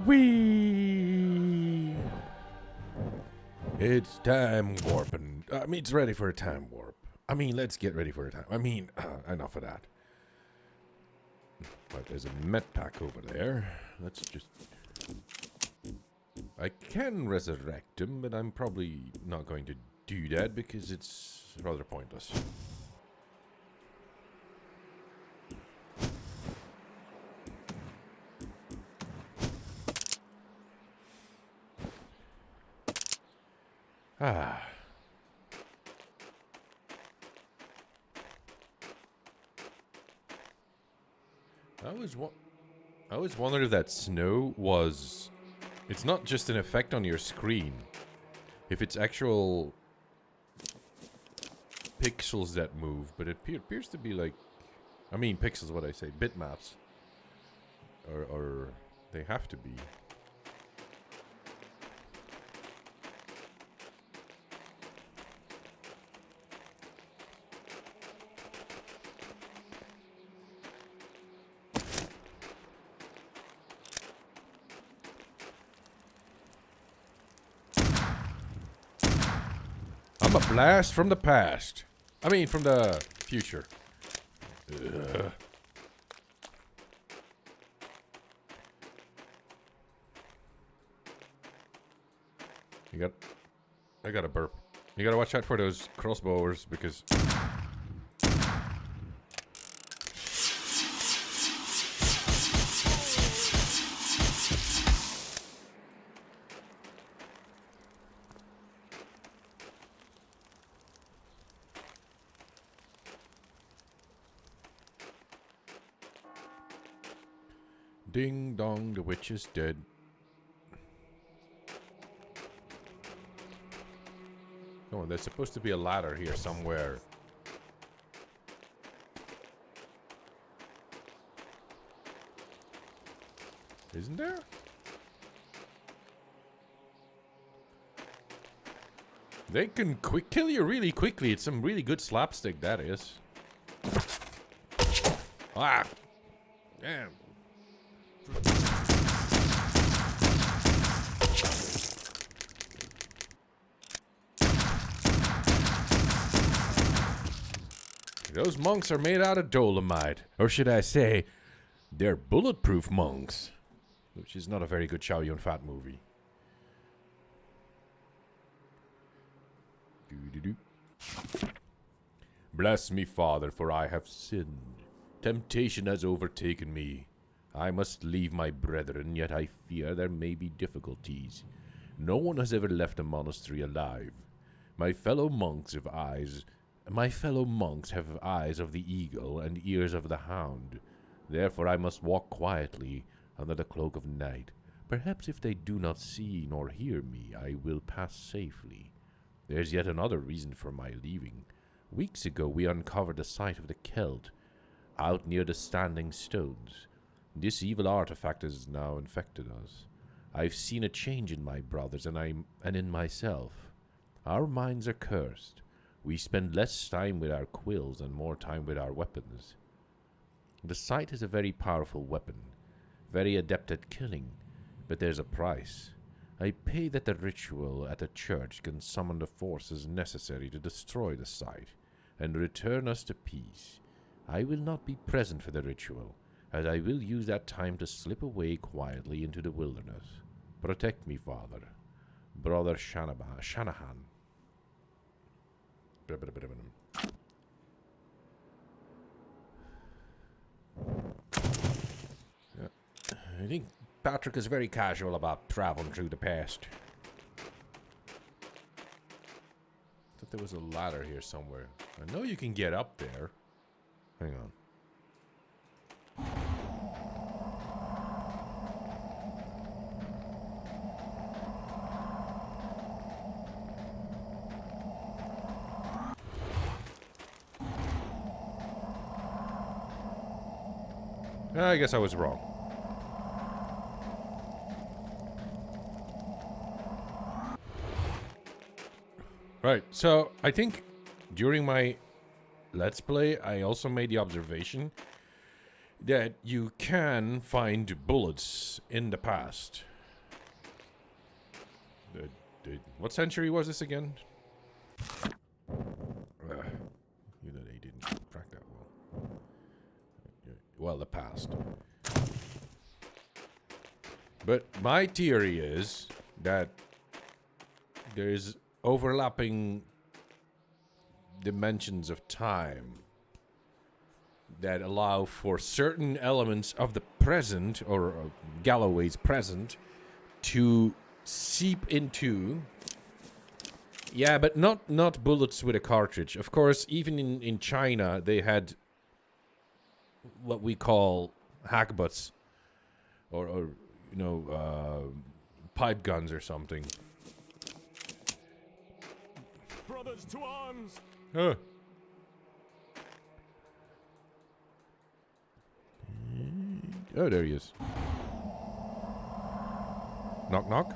Wee! It's time warping. I mean, it's ready for a time warp. I mean, let's get ready for a time. I mean, enough of that. But there's a med pack over there. Let's just... I can resurrect him, but I'm probably not going to do that because it's rather pointless. Ah. I always wondered if that snow was... It's not just an effect on your screen. If it's actual pixels that move, but it appears to be like... I mean, pixels, what I say, bitmaps. Or they have to be. I'm a blast from the past. I mean, from the future. Ugh. I got a burp. You gotta watch out for those crossbowers because... Ding dong, the witch is dead. Oh, there's supposed to be a ladder here somewhere. Isn't there? They can kill you really quickly. It's some really good slapstick, that is. Ah! Damn. Those monks are made out of dolomite. Or should I say, they're bulletproof monks. Which is not a very good Chow Yun-Fat movie. Doo-doo-doo. Bless me, Father, for I have sinned. Temptation has overtaken me. I must leave my brethren, yet I fear there may be difficulties. No one has ever left a monastery alive. My fellow monks have eyes of the eagle and ears of the hound. Therefore I must walk quietly under the cloak of night. Perhaps if they do not see nor hear me, I will pass safely. There's yet another reason for my leaving. Weeks ago we uncovered the site of the Celt, out near the Standing Stones. This evil artifact has now infected us. I've seen a change in my brothers and in myself. Our minds are cursed. We spend less time with our quills and more time with our weapons. The sight is a very powerful weapon, very adept at killing, but there's a price. I pay that the ritual at the church can summon the forces necessary to destroy the site and return us to peace. I will not be present for the ritual, as I will use that time to slip away quietly into the wilderness. Protect me, Father. Brother Shanahan. I think Patrick is very casual about traveling through the past. Thought there was a ladder here somewhere. I know you can get up there. Hang on. I guess I was wrong. Right, so I think during my Let's Play, I also made the observation that you can find bullets in the past. What century was this again? You know they didn't crack that well. Well, the past. But my theory is that there's overlapping dimensions of time that allow for certain elements of the present, or Galloway's present, to seep into. Yeah, but not bullets with a cartridge. Of course, even in China, they had what we call hackbutts, or you know, pipe guns or something. Brothers to arms! Oh, there he is. Knock, knock.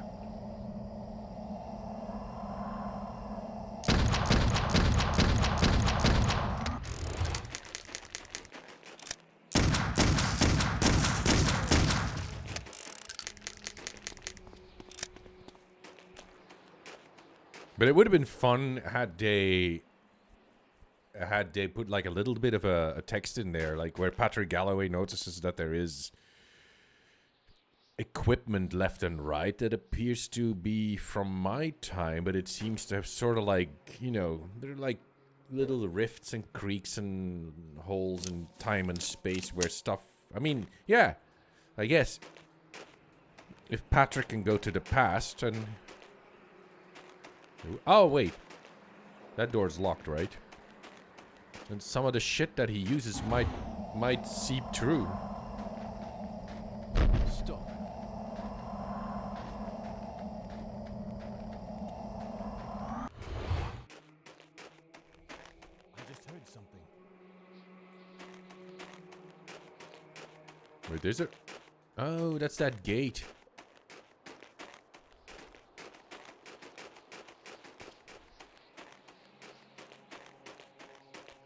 But it would have been fun had they put like a little bit of a text in there, like where Patrick Galloway notices that there is equipment left and right that appears to be from my time, but it seems to have sort of like, you know, they're like little rifts and creaks and holes in time and space where stuff. I mean, yeah, I guess if Patrick can go to the past and. Oh, wait. That door's locked, right? And some of the shit that he uses might seep through. Stop. I just heard something. Wait, is it? Oh, that's that gate.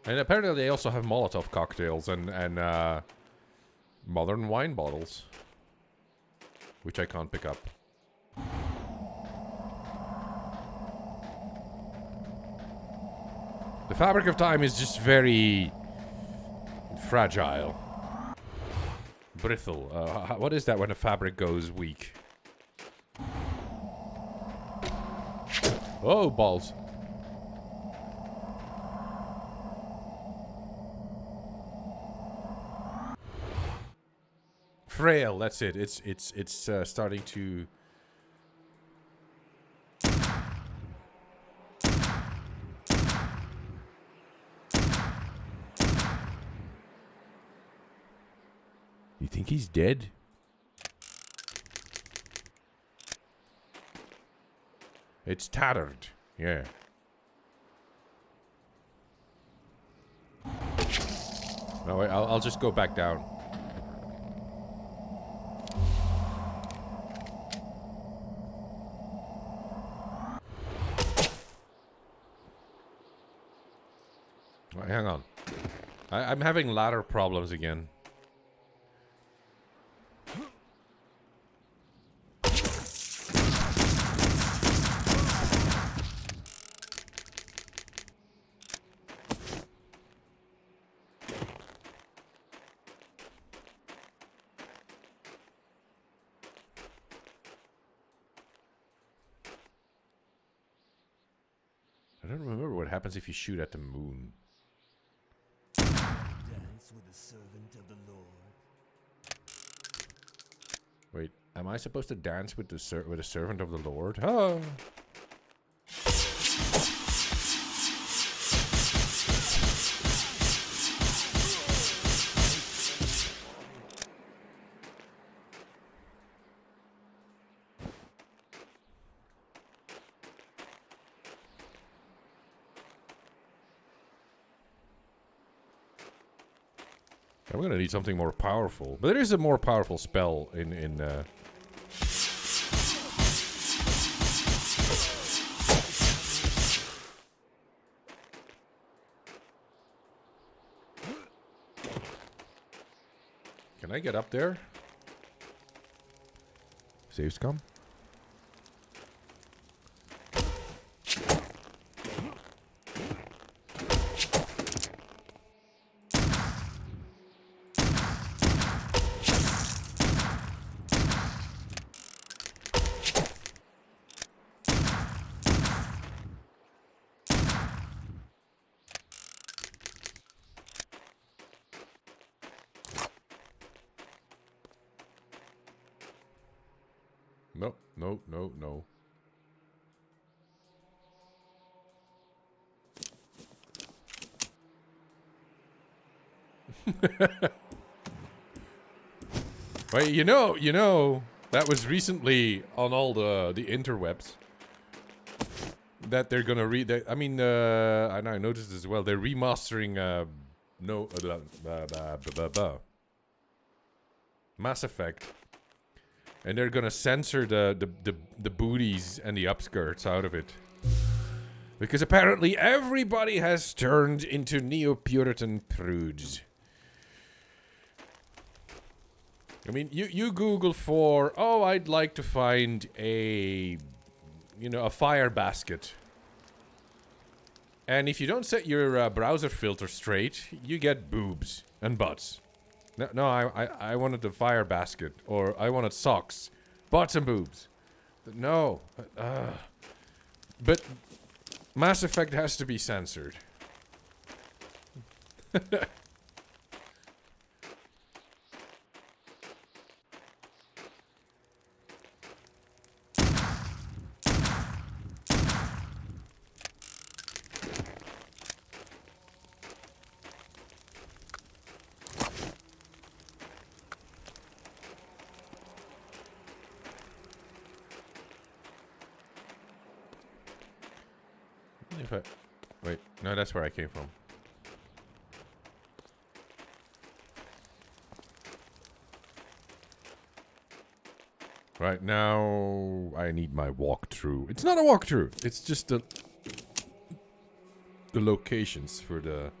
And apparently they also have Molotov cocktails and modern wine bottles. Which I can't pick up. The fabric of time is just very fragile. Brittle. What is that when a fabric goes weak? Oh, balls. Frail, that's it. It's starting to. You think he's dead? It's tattered. Yeah. No, wait, I'll just go back down. Wait, hang on. I'm having ladder problems again. I don't remember what happens if you shoot at the moon. Dance with the servant of the Lord. Wait, am I supposed to dance with the servant of the Lord? Oh. I'm gonna need something more powerful. But there is a more powerful spell in Can I get up there? Save scum? No, no, no, no. Well, you know, that was recently on all the interwebs that they're gonna read. I mean, and I noticed as well. They're remastering Mass Effect, and they're gonna censor the booties and the upskirts out of it. Because apparently everybody has turned into Neo-Puritan prudes. I mean, you Google for, oh, I'd like to find a fire basket. And if you don't set your browser filter straight, you get boobs and butts. No, I wanted the fire basket, or I wanted socks, butts and boobs. No. But Mass Effect has to be censored. Wait, no, that's where I came from. Right now, I need my walkthrough. It's not a walkthrough. It's just the locations for the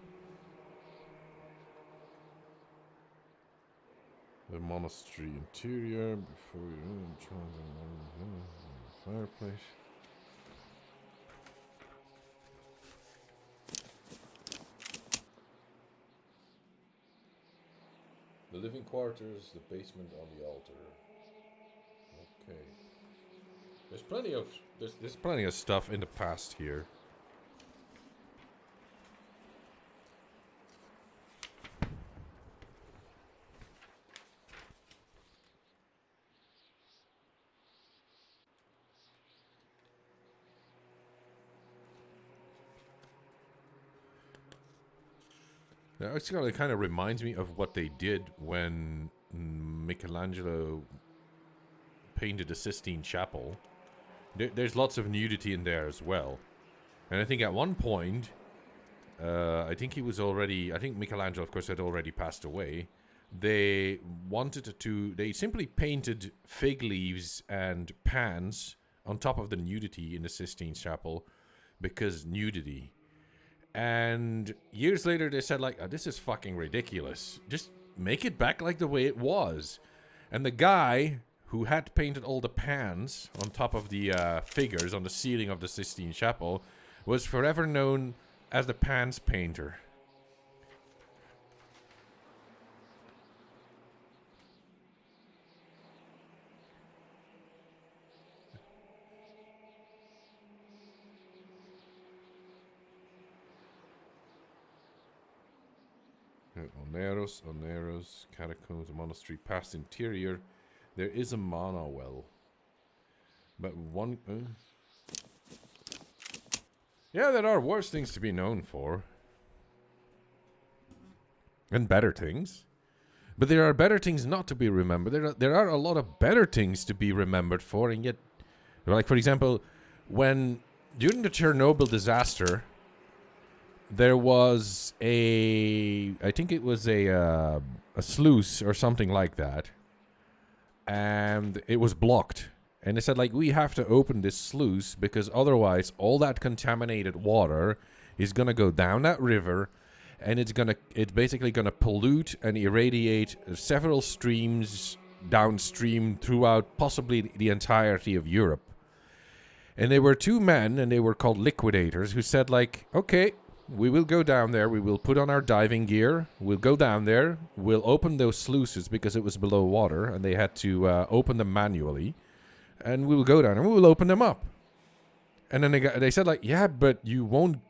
monastery interior before you the fireplace. The living quarters, the basement on the altar. Okay. There's plenty of stuff in the past here. Now, it kind of reminds me of what they did when Michelangelo painted the Sistine Chapel. There's lots of nudity in there as well. And I think at one point, I think Michelangelo, of course, had already passed away. They simply painted fig leaves and pans on top of the nudity in the Sistine Chapel because nudity. And years later, they said, like, oh, this is fucking ridiculous. Just make it back like the way it was. And the guy who had painted all the pans on top of the figures on the ceiling of the Sistine Chapel was forever known as the pans painter. Oneros, catacombs, monastery, past interior. There is a mana well. But one... yeah, there are worse things to be known for. And better things. But there are better things not to be remembered. There are a lot of better things to be remembered for, and yet... like, for example, during the Chernobyl disaster... there was I think it was a sluice or something like that. And it was blocked. And they said, like, we have to open this sluice because otherwise all that contaminated water is going to go down that river. And it's basically going to pollute and irradiate several streams downstream throughout possibly the entirety of Europe. And there were two men, and they were called liquidators, who said, like, okay, we will go down there, we will put on our diving gear, we'll go down there, we'll open those sluices because it was below water, and they had to open them manually, and we will go down and we will open them up. And then they said, like, yeah, but you won't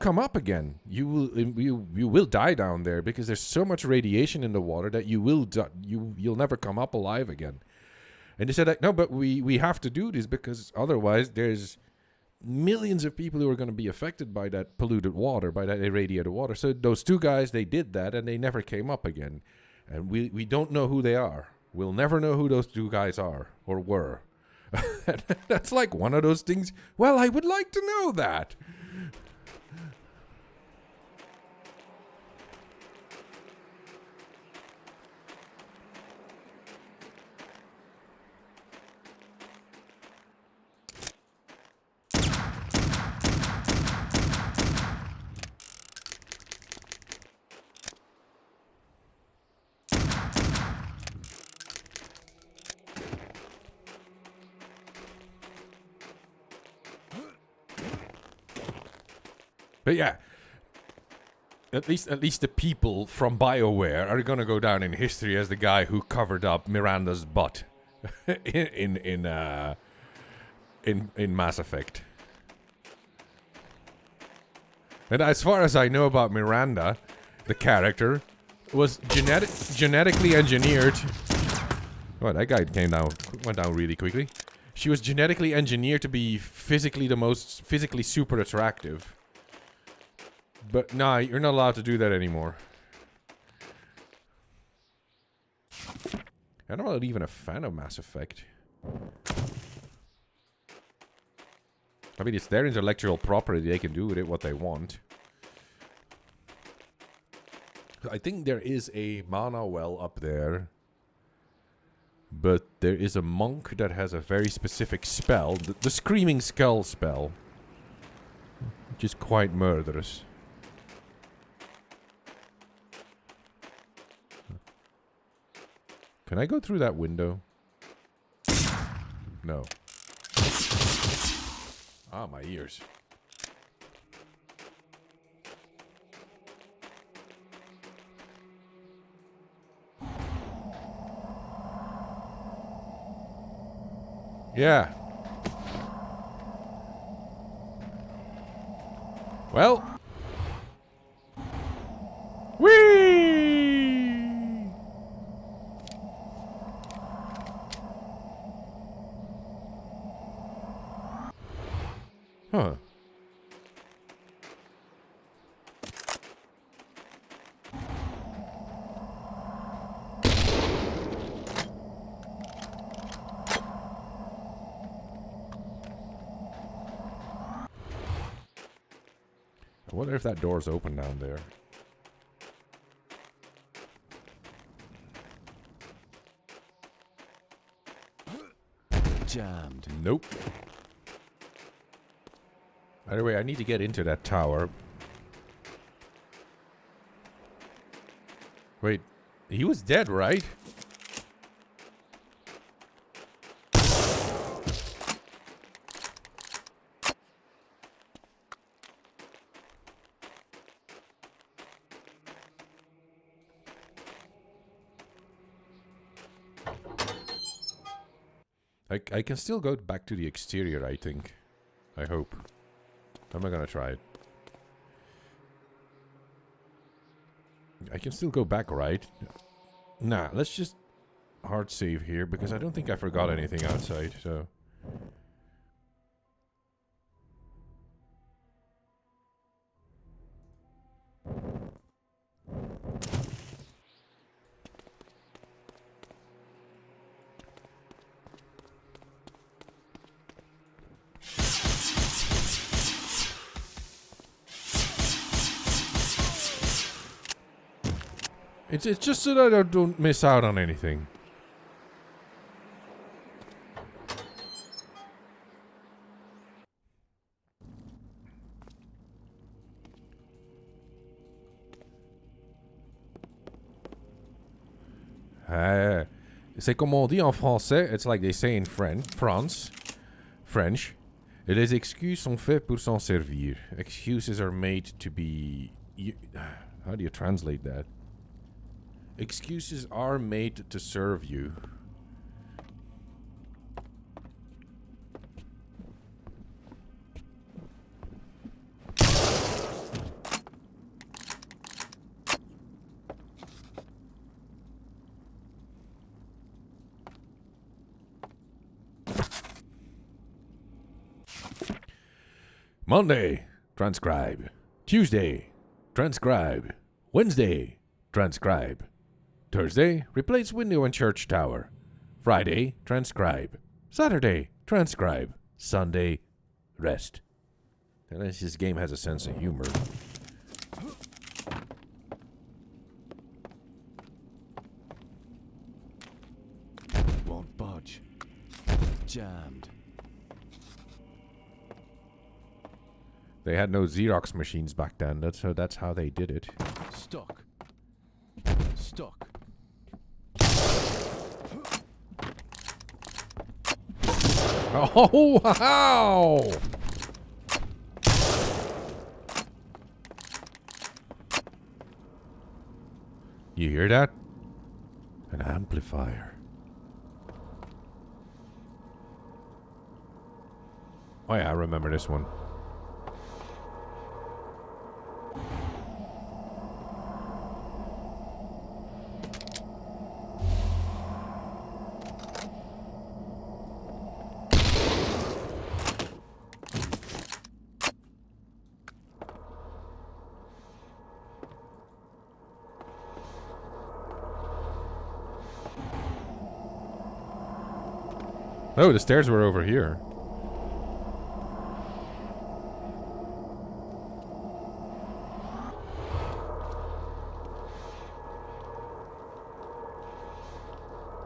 come up again. You will die down there because there's so much radiation in the water that you'll never come up alive again. And they said, like, no, but we have to do this because otherwise there's millions of people who are going to be affected by that polluted water, by that irradiated water. So those two guys, they did that and they never came up again. And we don't know who they are. We'll never know who those two guys are or were. That's like one of those things. Well, I would like to know that. But yeah, at least the people from BioWare are gonna go down in history as the guy who covered up Miranda's butt in Mass Effect. And as far as I know about Miranda, the character was genetically engineered. Oh, that guy went down really quickly. She was genetically engineered to be physically super attractive. But nah, you're not allowed to do that anymore. I'm not even a fan of Mass Effect. I mean, it's their intellectual property. They can do with it what they want. I think there is a mana well up there. But there is a monk that has a very specific spell. The Screaming Skull spell. Which is quite murderous. Can I go through that window? No. Ah, my ears. Yeah. Well. Whee! Huh. I wonder if that door's open down there. Jammed. Nope. By the way, I need to get into that tower. Wait, he was dead, right? I can still go back to the exterior, I think. I hope. I'm not gonna try it. I can still go back, right? Nah, let's just hard save here, because I don't think I forgot anything outside, so... It's just so that I don't miss out on anything. C'est comme on dit en français. It's like they say in French. Les excuses sont faites pour s'en servir. Excuses are made to be... How do you translate that? Excuses are made to serve you. Monday, transcribe. Tuesday, transcribe. Wednesday, transcribe. Thursday, replace window in church tower. Friday, transcribe. Saturday, transcribe. Sunday, rest. Unless this game has a sense of humor. Won't budge. Jammed. They had no Xerox machines back then, that's how they did it. Stuck. Stuck. Oh, wow! You hear that? An amplifier. Oh yeah, I remember this one. Oh, the stairs were over here.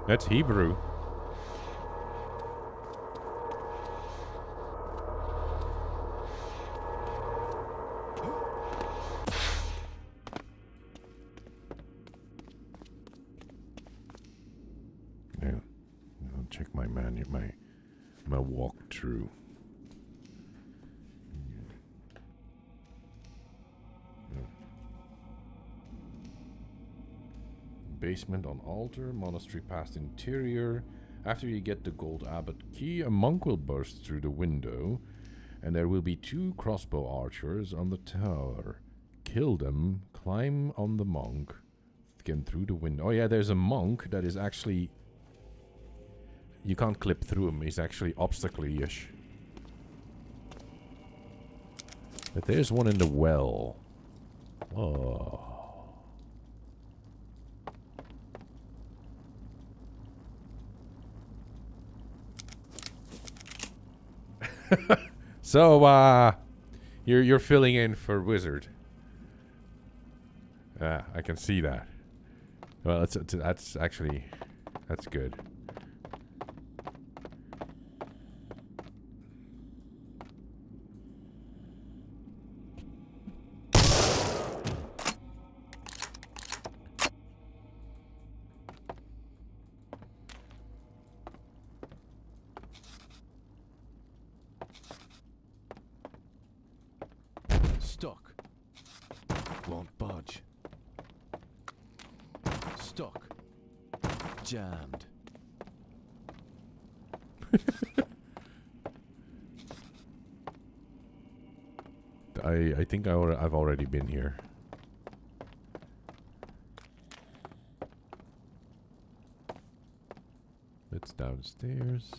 That's Hebrew. Yeah. I'll check my my walkthrough. Basement on altar, monastery past interior. After you get the gold abbot key, a monk will burst through the window, and there will be 2 crossbow archers on the tower. Kill them, climb on the monk, get through the window. Oh yeah, there's a monk that is actually... You can't clip through him, he's actually obstacle-ish. But there's one in the well. Oh. So, you're filling in for Wizard. I can see that. Well, that's actually, that's good. Stuck. Won't budge. Stuck. Jammed. I think I've already been here. It's downstairs.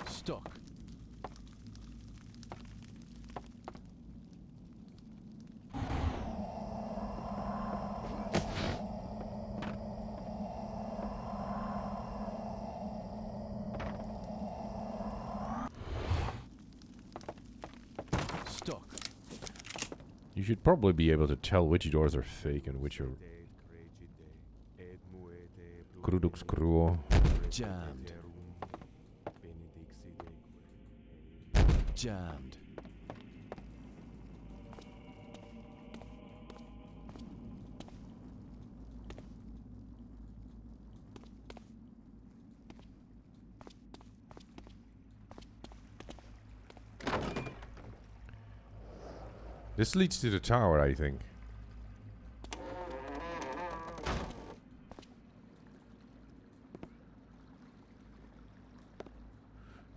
Stuck. Stuck. You should probably be able to tell which doors are fake and which are crudux cruo. Jammed. Jammed. This leads to the tower, I think.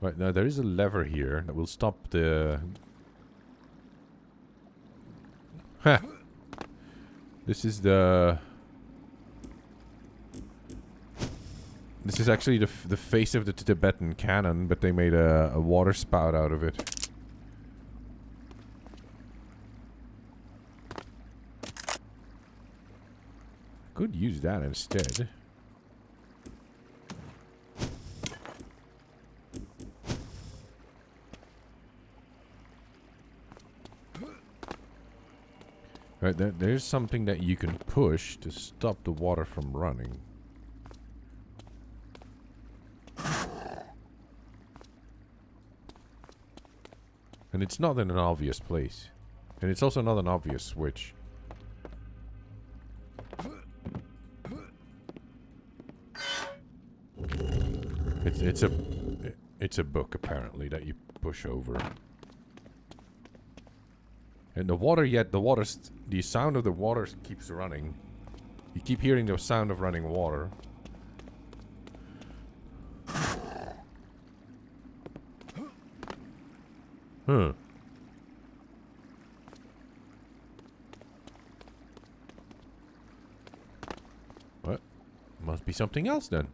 Right, now there is a lever here that will stop the... This is the... This is actually the face of the Tibetan cannon, but they made a water spout out of it. Could use that instead. Right, there's something that you can push to stop the water from running. And it's not in an obvious place. And it's also not an obvious switch. It's a book apparently that you push over. And the sound of the water keeps running. You keep hearing the sound of running water. Huh. What? Must be something else then.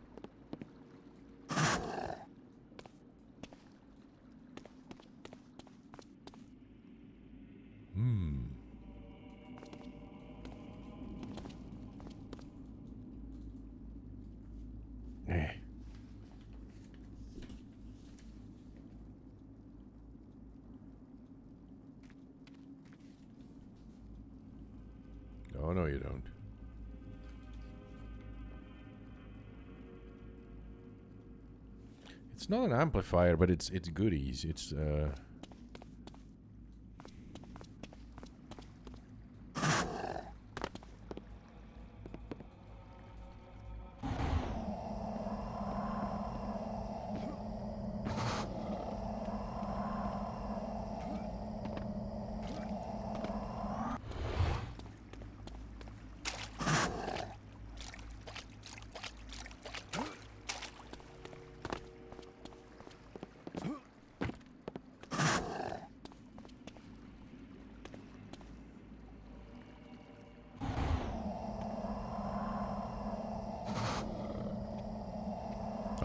Oh, no, you don't. It's not an amplifier, but it's goodies. It's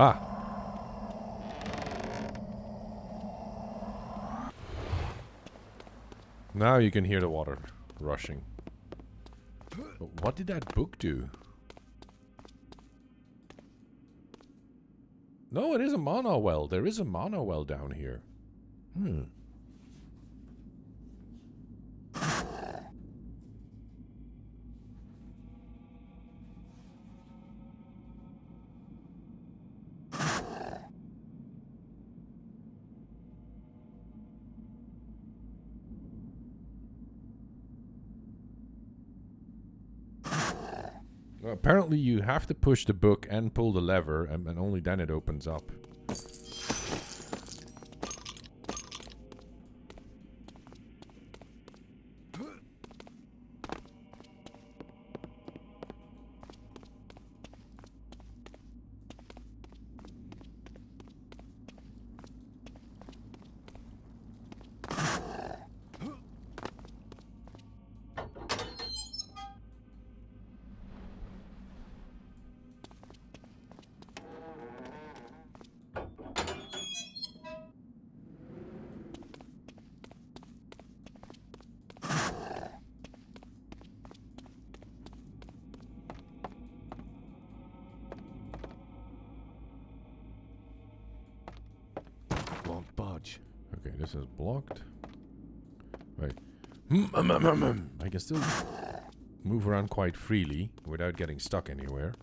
ah. Now you can hear the water rushing. But what did that book do? No, it is a mono well. There is a mono well down here. Apparently you have to push the book and pull the lever, and only then it opens up. Won't budge. Okay, this is blocked. Right. I can still move around quite freely without getting stuck anywhere.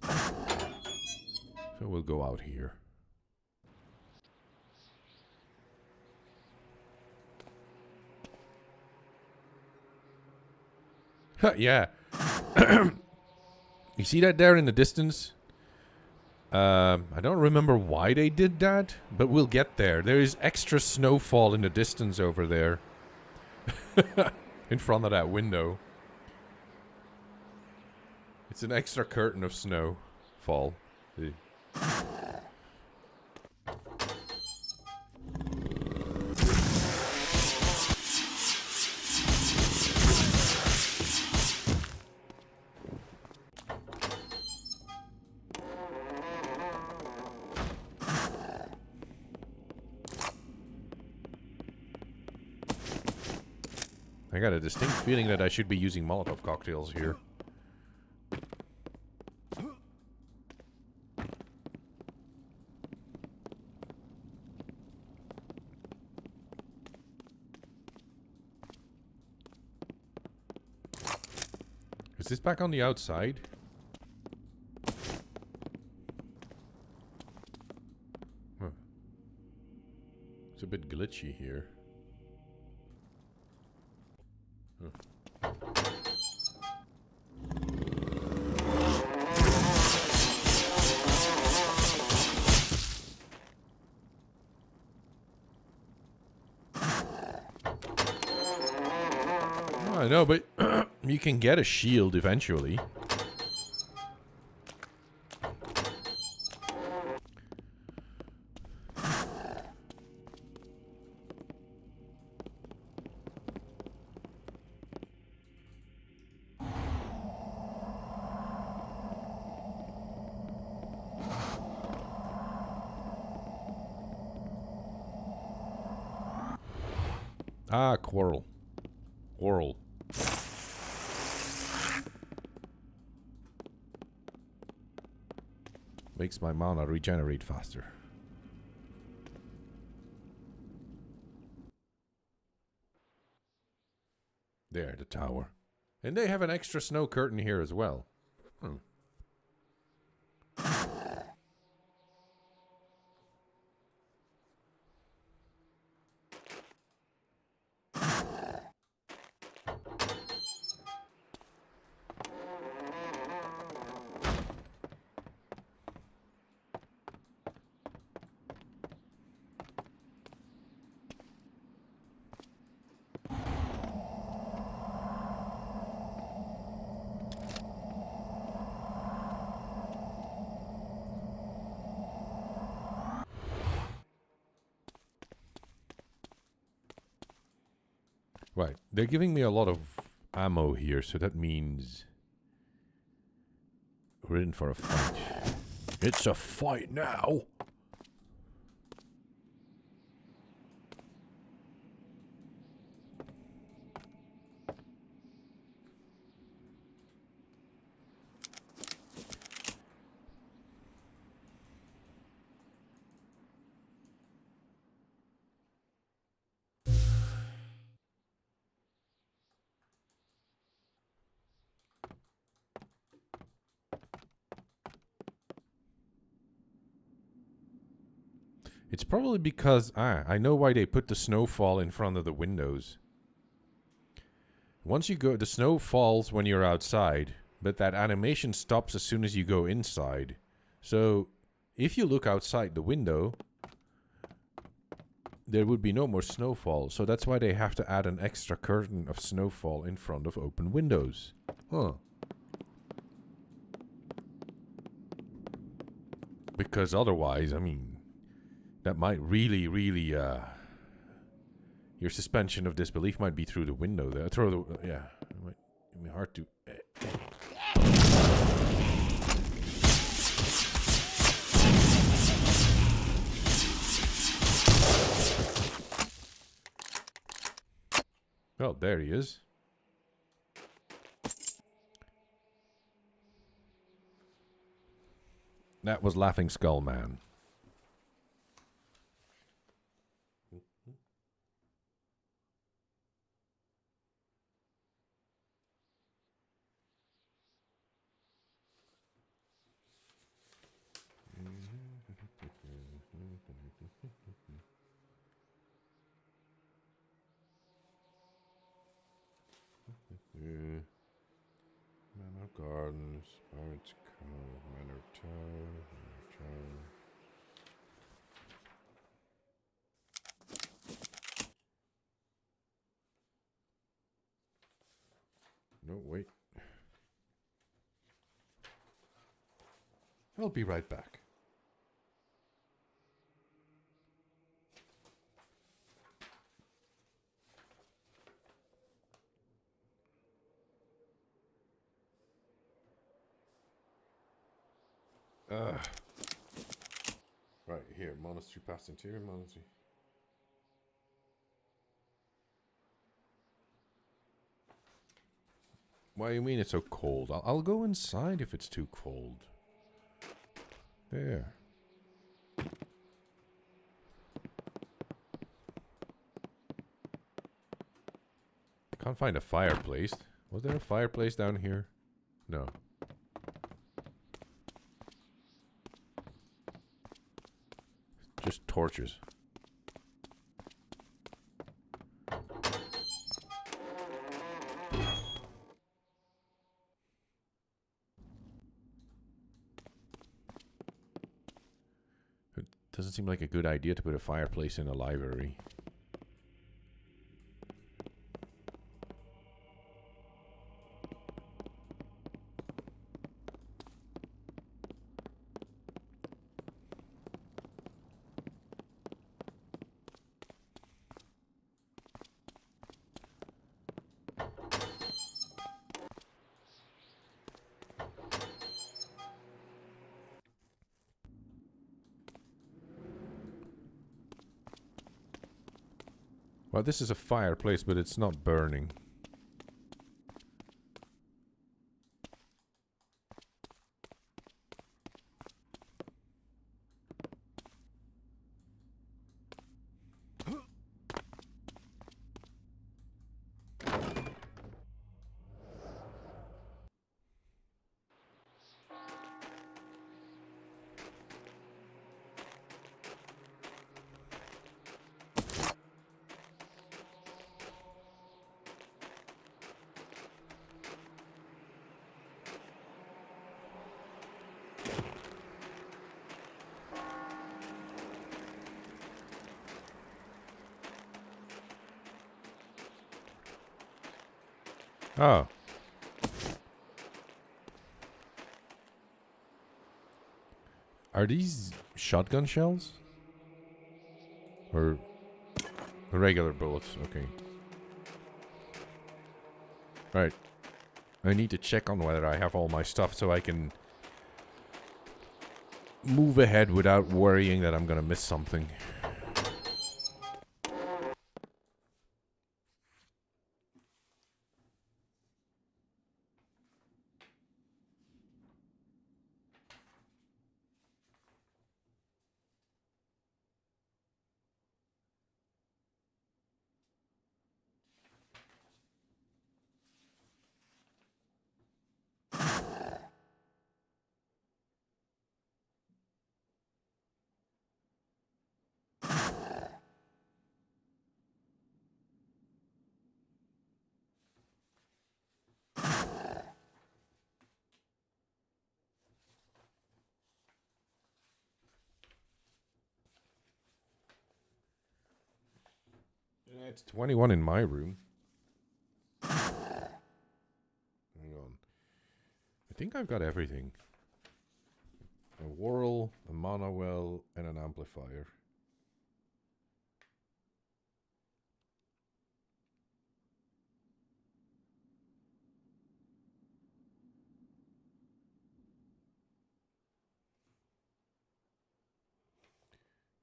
So we'll go out here. Yeah. You see that there in the distance? I don't remember why they did that, but we'll get there. There is extra snowfall in the distance over there. In front of that window. It's an extra curtain of snowfall. See? I got a distinct feeling that I should be using Molotov cocktails here. Is this back on the outside? Huh. It's a bit glitchy here. Huh. Oh, I know, but you can get a shield eventually. Ah, quarrel. Quarrel. Makes my mana regenerate faster. There, the tower. And they have an extra snow curtain here as well. Hmm. Right. They're giving me a lot of ammo here, so that means we're in for a fight. It's a fight now! It's probably because, I know why they put the snowfall in front of the windows. Once you go, the snow falls when you're outside, but that animation stops as soon as you go inside. So, if you look outside the window, there would be no more snowfall. So that's why they have to add an extra curtain of snowfall in front of open windows. Huh. Because otherwise, I mean, that might really, your suspension of disbelief might be through the window there. Yeah. It might be hard to... Oh, there he is. That was Laughing Skull Man. Manor Gardens, Pirates Cove, Manor Tower, No, wait. I'll be right back. Right here, monastery past interior monastery. Why do you mean it's so cold? I'll go inside if it's too cold. There. Can't find a fireplace. Was there a fireplace down here? No. Just torches. It doesn't seem like a good idea to put a fireplace in a library. Well, this is a fireplace, but it's not burning. Oh. Are these shotgun shells? Or regular bullets? Okay. Right. I need to check on whether I have all my stuff so I can move ahead without worrying that I'm gonna miss something. It's 21 in my room. Hang on. I think I've got everything. A whorl, a mana well, and an amplifier.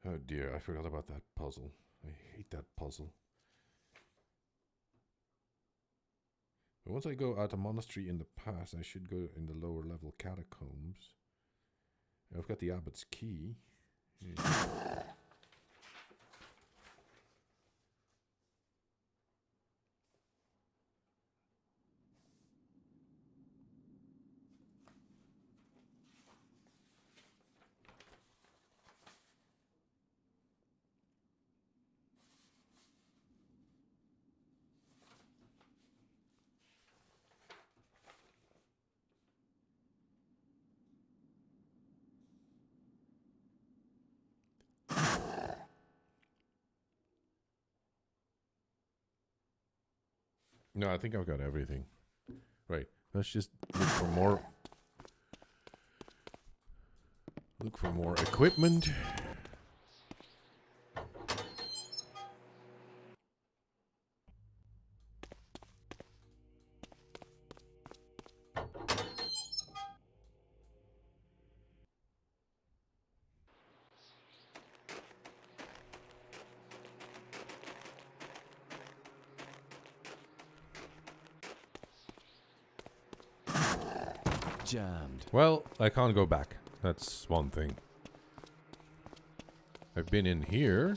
Oh dear, I forgot about that puzzle. I hate that puzzle. But once I go out a monastery in the past, I should go in the lower level catacombs. I've got the abbot's key. Yeah. No, I think I've got everything. Right. Let's just look for more. Look for more equipment. Jammed. Well, I can't go back. That's one thing. I've been in here.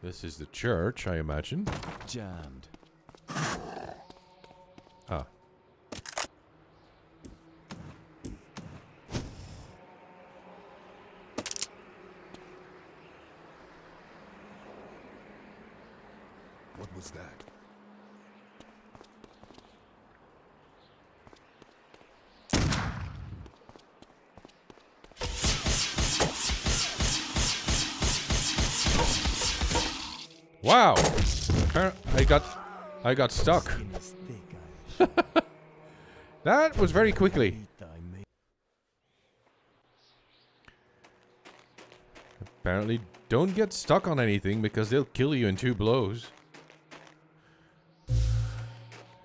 This is the church, I imagine. Jammed. Ah. What was that? Wow! I got stuck. That was very quickly. Apparently, don't get stuck on anything because they'll kill you in 2 blows.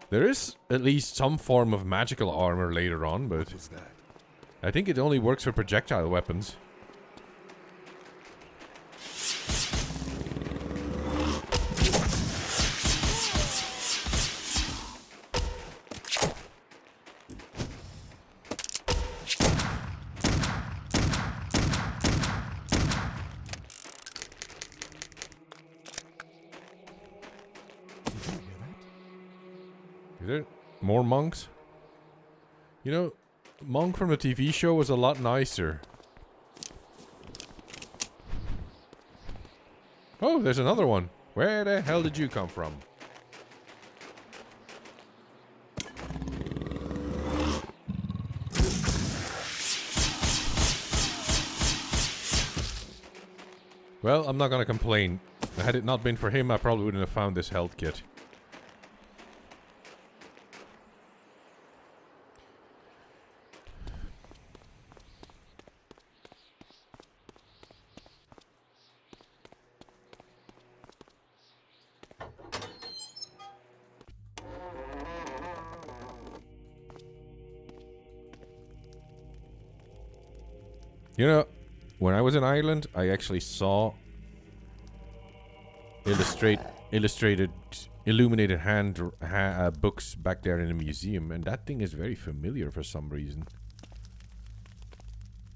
There is at least some form of magical armor later on, but What was that? I think it only works for projectile weapons. Is there more monks? You know, Monk from the TV show was a lot nicer. Oh, there's another one. Where the hell did you come from? Well, I'm not gonna complain. Had it not been for him, I probably wouldn't have found this health kit. You know, when I was in Ireland, I actually saw illustrated, illuminated hand books back there in the museum, and that thing is very familiar for some reason.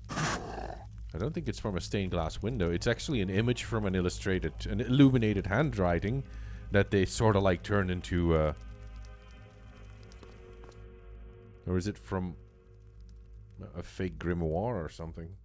I don't think it's from a stained glass window. It's actually an image from an illuminated handwriting that they sort of like turn into. Or is it from a fake grimoire or something?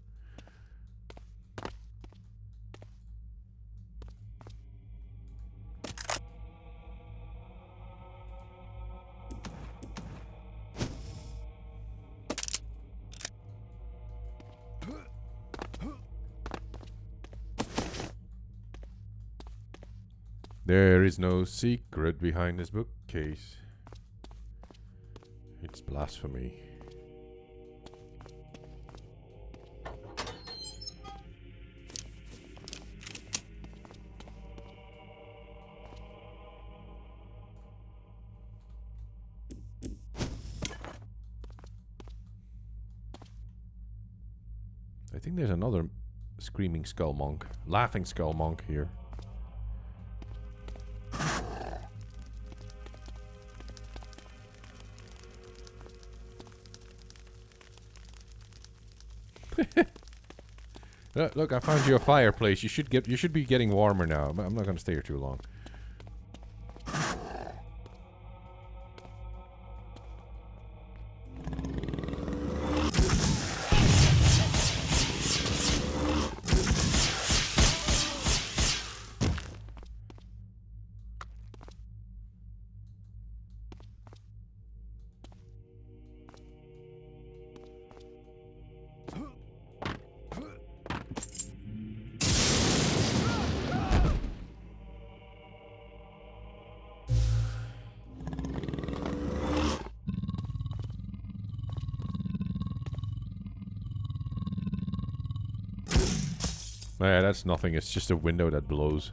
There is no secret behind this bookcase. It's blasphemy. I think there's another screaming skull monk, laughing skull monk here. Look, I found you a fireplace. You should be getting warmer now. I'm not going to stay here too long. Yeah, that's nothing. It's just a window that blows.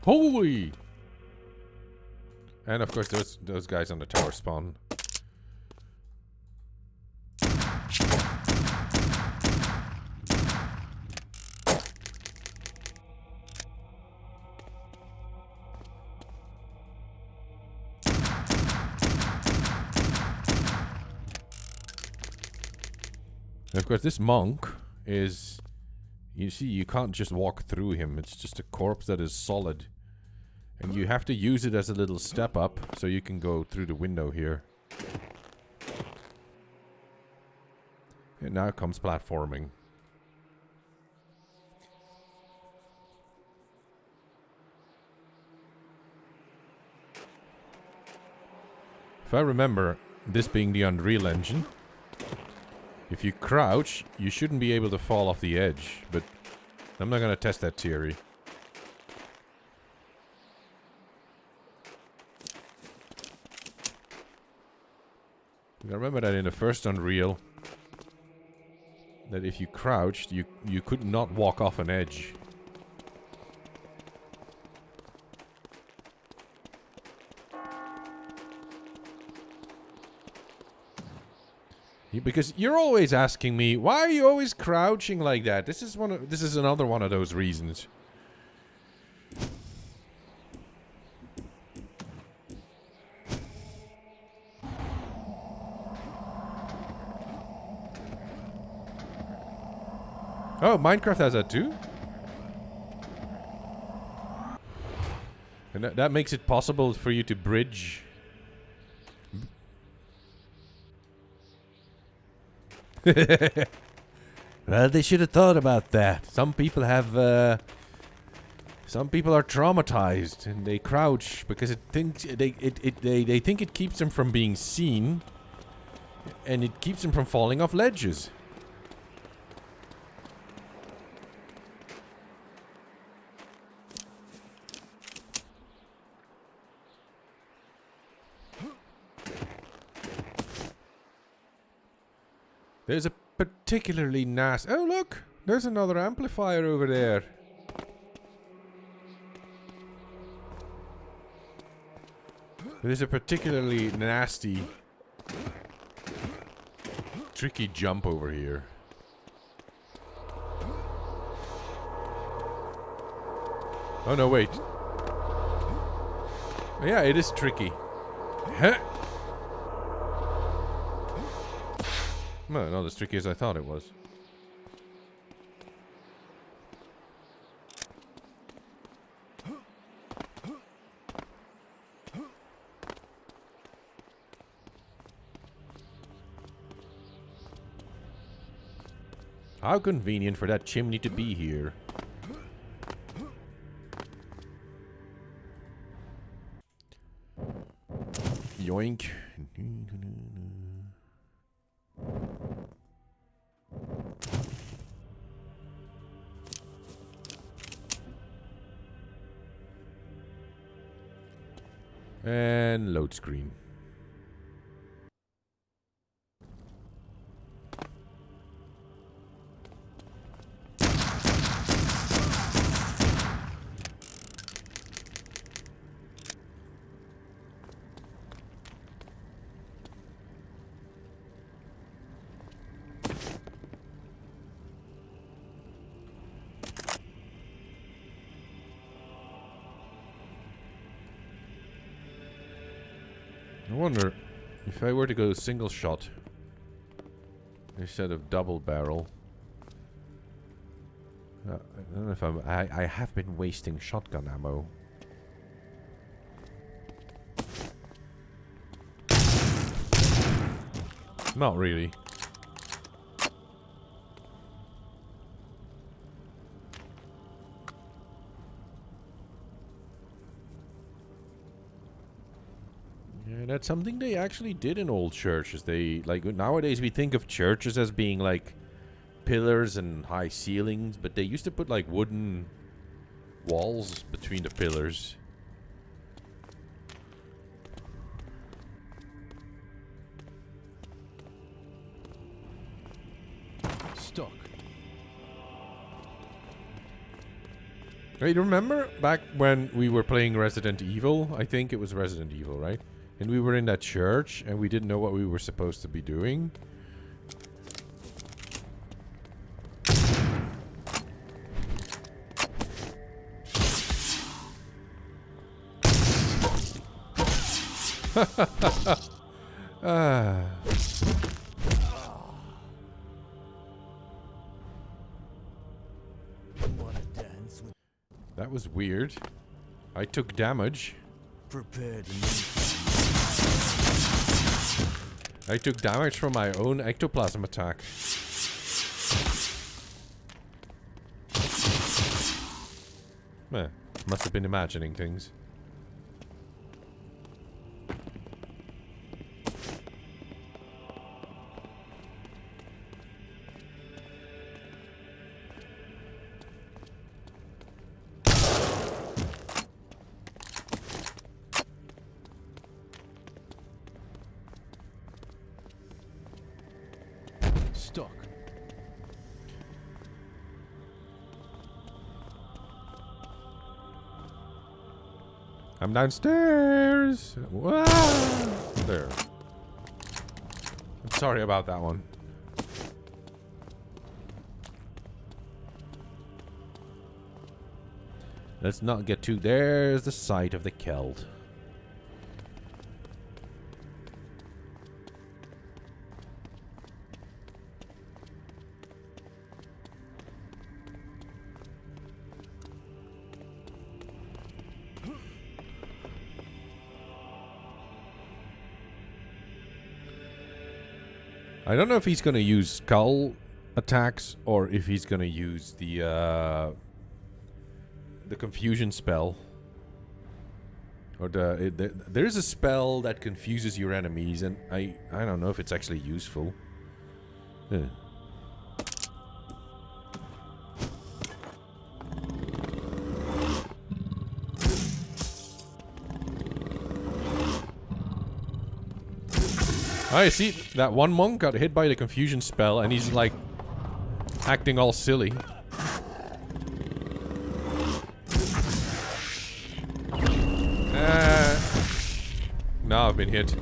Holy! And of course, those guys on the tower spawn. And of course, this monk is... You see, you can't just walk through him. It's just a corpse that is solid. And you have to use it as a little step up so you can go through the window here. And now comes platforming. If I remember, this being the Unreal Engine, if you crouch, you shouldn't be able to fall off the edge, but I'm not going to test that theory. I remember that in the first Unreal, that if you crouched, you could not walk off an edge. Because you're always asking me, why are you always crouching like that? This is another one of those reasons. Oh, Minecraft has that too? And that makes it possible for you to bridge. Well, they should have thought about that. Some people have, some people are traumatized and they crouch because they think it keeps them from being seen, and it keeps them from falling off ledges. There's a particularly nasty... Oh, look! There's another amplifier over there. There's a particularly nasty... tricky jump over here. Oh, no, wait. Yeah, it is tricky. Huh? No, not as tricky as I thought it was. How convenient for that chimney to be here. Yoink. And load screen. I wonder if I were to go single shot instead of double barrel. I don't know if I have been wasting shotgun ammo. Not really. Yeah, that's something they actually did in old churches. They, like, nowadays we think of churches as being like pillars and high ceilings, but they used to put like wooden walls between the pillars. Stuck. Hey, remember back when we were playing Resident Evil? I think it was Resident Evil, right? And we were in that church and we didn't know what we were supposed to be doing. That was weird. I took damage. Prepare to meet. I took damage from my own ectoplasm attack. Must have been imagining things. Stuck. I'm downstairs. Wah! There. I'm sorry about that one. Let's not get too... There's the site of the Keld. I don't know if he's going to use skull attacks or if he's going to use the confusion spell. Or there's a spell that confuses your enemies, and I don't know if it's actually useful. Huh. I see that one monk got hit by the confusion spell and he's like acting all silly. No, I've been hit.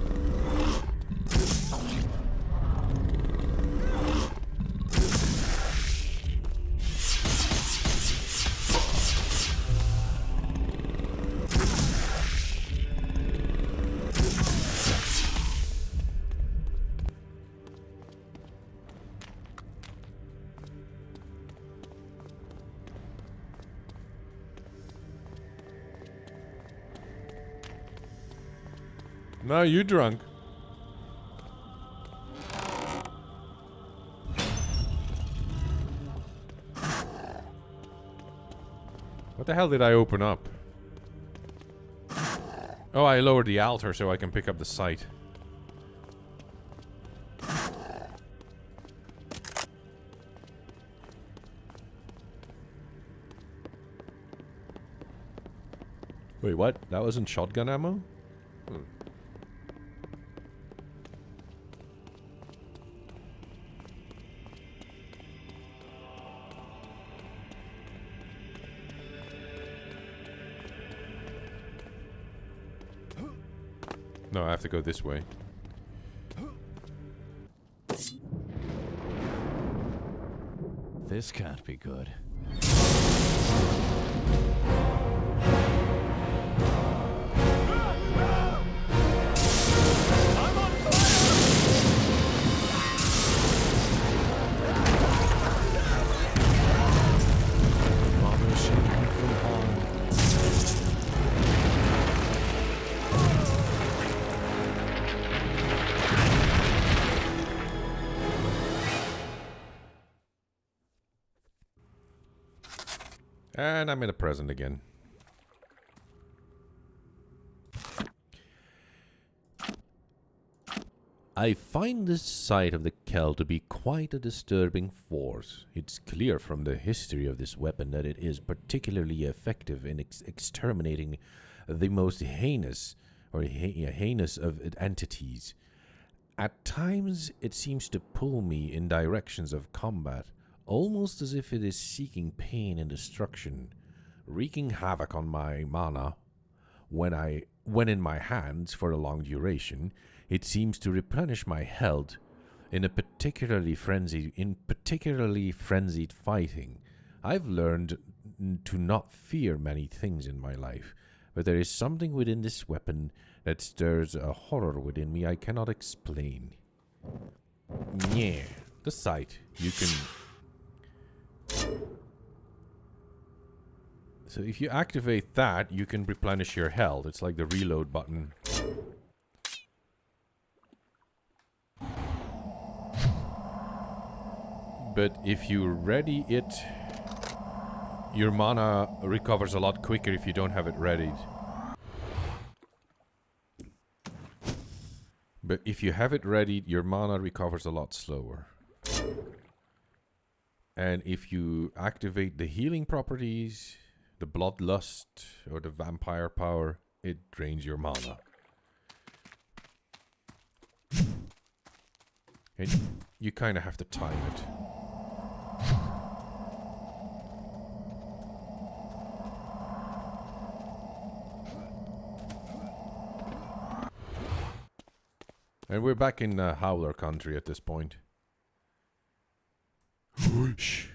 No, you drunk. What the hell did I open up? Oh, I lowered the altar so I can pick up the site. Wait, what? That wasn't shotgun ammo? No, I have to go this way. This can't be good. And I'm in a present again. I find this site of the Kell to be quite a disturbing force. It's clear from the history of this weapon that it is particularly effective in exterminating the most heinous of entities. At times, it seems to pull me in directions of combat, almost as if it is seeking pain and destruction, wreaking havoc on my mana. When in my hands for a long duration, it seems to replenish my health in particularly frenzied fighting. I've learned to not fear many things in my life, but there is something within this weapon that stirs a horror within me I cannot explain. Yeah, the sight. You can... So if you activate that, you can replenish your health. It's like the reload button. But if you ready it, your mana recovers a lot quicker if you don't have it readied. But if you have it ready, your mana recovers a lot slower. And if you activate the healing properties, the bloodlust or the vampire power, it drains your mana. And you kind of have to time it. And we're back in Howler country at this point. Whoosh.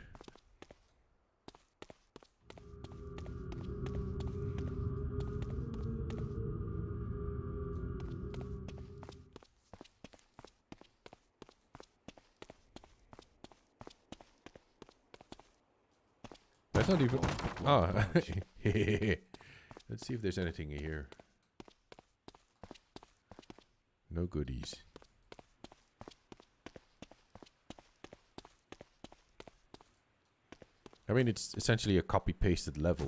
That's not even... Oh. Let's see if there's anything here. No goodies. I mean, it's essentially a copy-pasted level.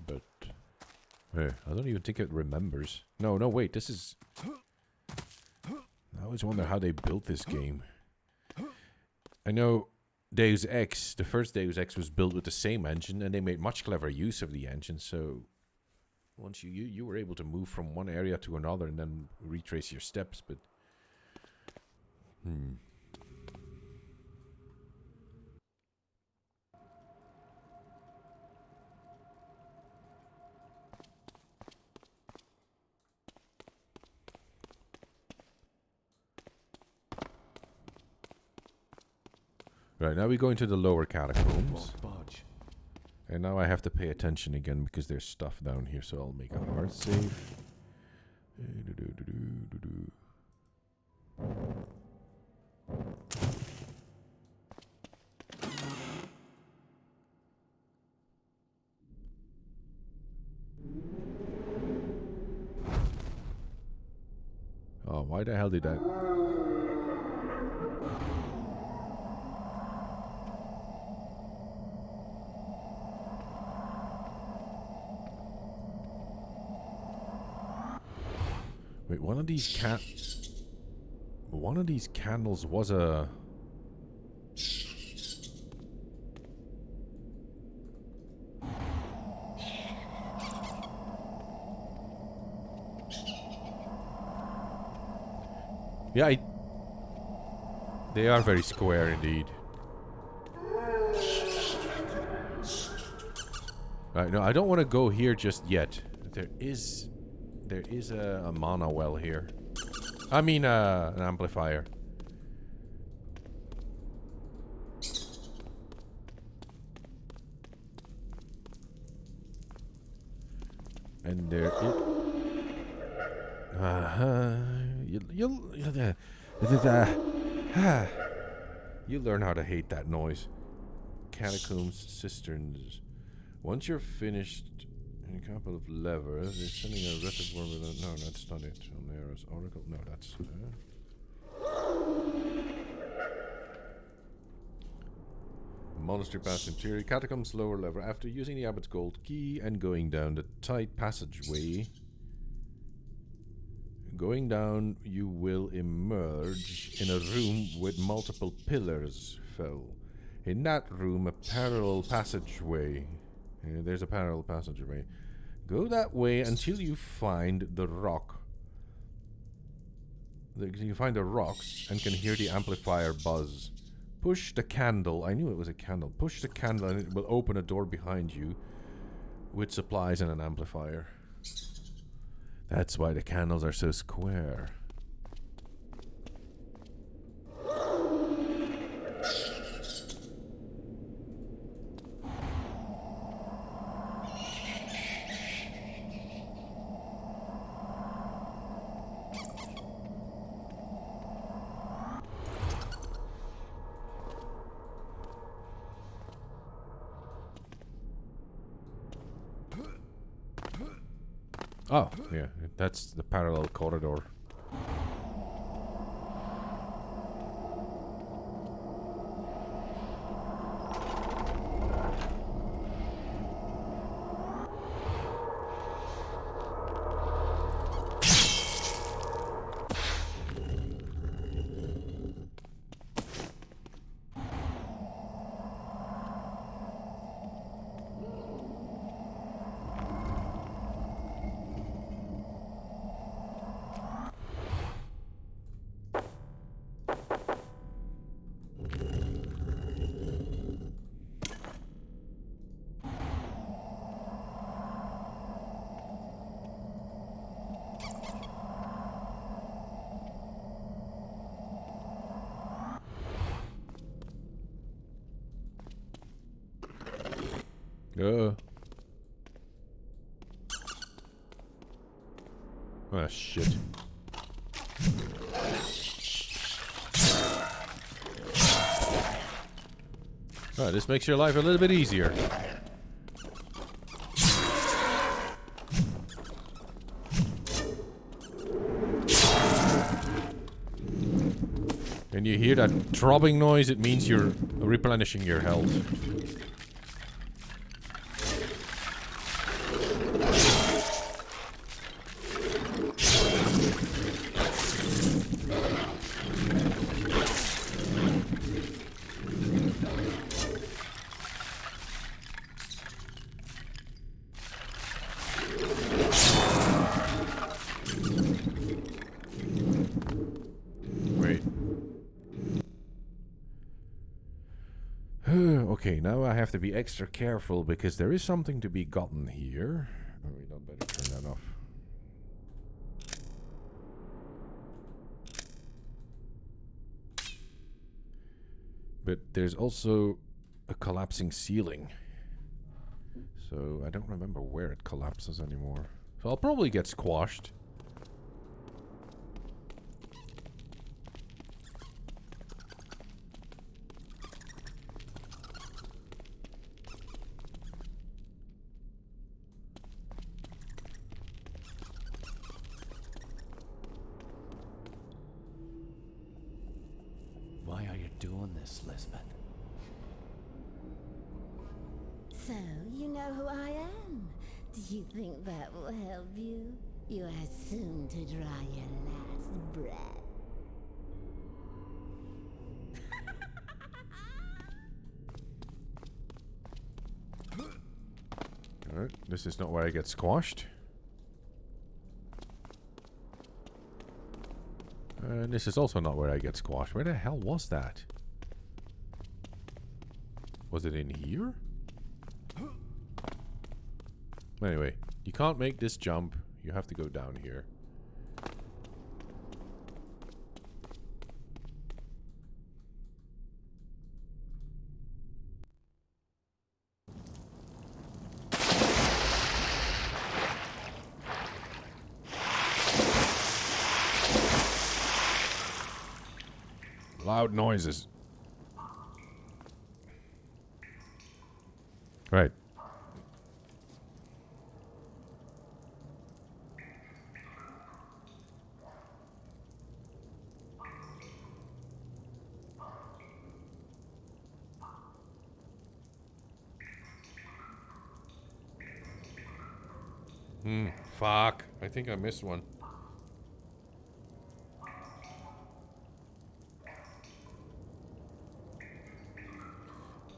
But... I don't even think it remembers. No, wait, this is... I always wonder how they built this game. I know Deus Ex, the first Deus Ex was built with the same engine, and they made much clever use of the engine, so... Once you were able to move from one area to another and then retrace your steps, but... Right, now we go into the lower catacombs. And now I have to pay attention again because there's stuff down here, so I'll make a hard save. Oh, why the hell did that? Wait, one of these candles was a... Yeah, they are very square indeed. Right, no, I don't want to go here just yet. There is a mana well here. I mean, an amplifier. And there you learn how to hate that noise. Catacombs, cisterns. Once you're finished, a couple of levers. They're sending a reservoir with no, that's not it. There's oracle. No, that's. Monastery past interior. Catacombs lower lever. After using the abbot's gold key and going down the tight passageway. Going down, you will emerge in a room with multiple pillars. In that room, a parallel passageway. There's a parallel passageway. Go that way until you find the rock. You find the rocks and can hear the amplifier buzz. Push the candle. I knew it was a candle. Push the candle and it will open a door behind you with supplies and an amplifier. That's why the candles are so square. Oh, yeah, that's the parallel corridor. Ah, shit. Alright, this makes your life a little bit easier. When you hear that throbbing noise, it means you're replenishing your health. Okay, now I have to be extra careful because there is something to be gotten here. Oh, we not better turn that off. But there's also a collapsing ceiling. So I don't remember where it collapses anymore. So I'll probably get squashed. Why are you doing this, Lisbeth? So, you know who I am? Do you think that will help you? You are soon to draw your last breath. Alright, this is not where I get squashed. And this is also not where I get squashed. Where the hell was that? Was it in here? Anyway, you can't make this jump. You have to go down here. Loud noises. Right. Fuck. I think I missed one.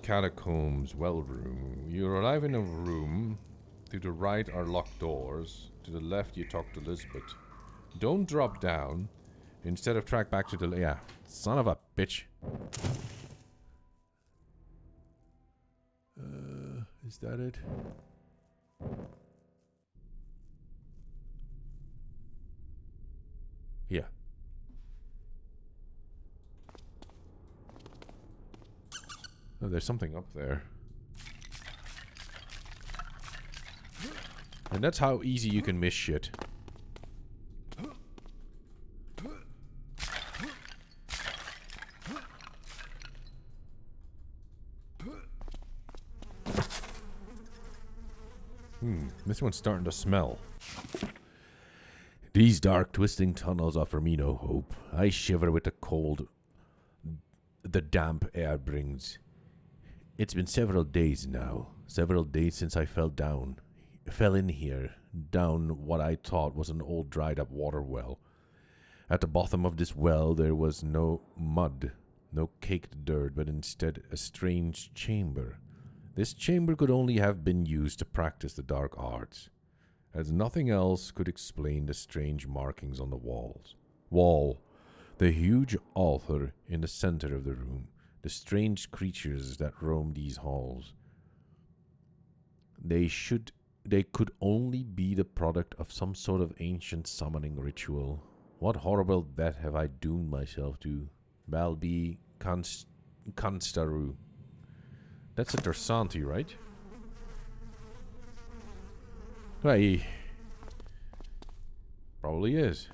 Catacombs, well room. You arrive in a room. To the right are locked doors. To the left you talk to Lisbeth. Don't drop down. Instead of track back to the... Yeah. Son of a bitch. Is that it? Yeah. Oh, there's something up there. And that's how easy you can miss shit. This one's starting to smell. These dark, twisting tunnels offer me no hope. I shiver with the cold the damp air brings. It's been several days now. Several days since I fell in here, down what I thought was an old dried up water well. At the bottom of this well there was no mud, no caked dirt, but instead a strange chamber. This chamber could only have been used to practice the dark arts, as nothing else could explain the strange markings on the wall, the huge altar in the center of the room, the strange creatures that roam these halls. They could only be the product of some sort of ancient summoning ritual. What horrible death have I doomed myself to? Balbi Kanstaru. That's a Tersanti, right? Hey. Probably is.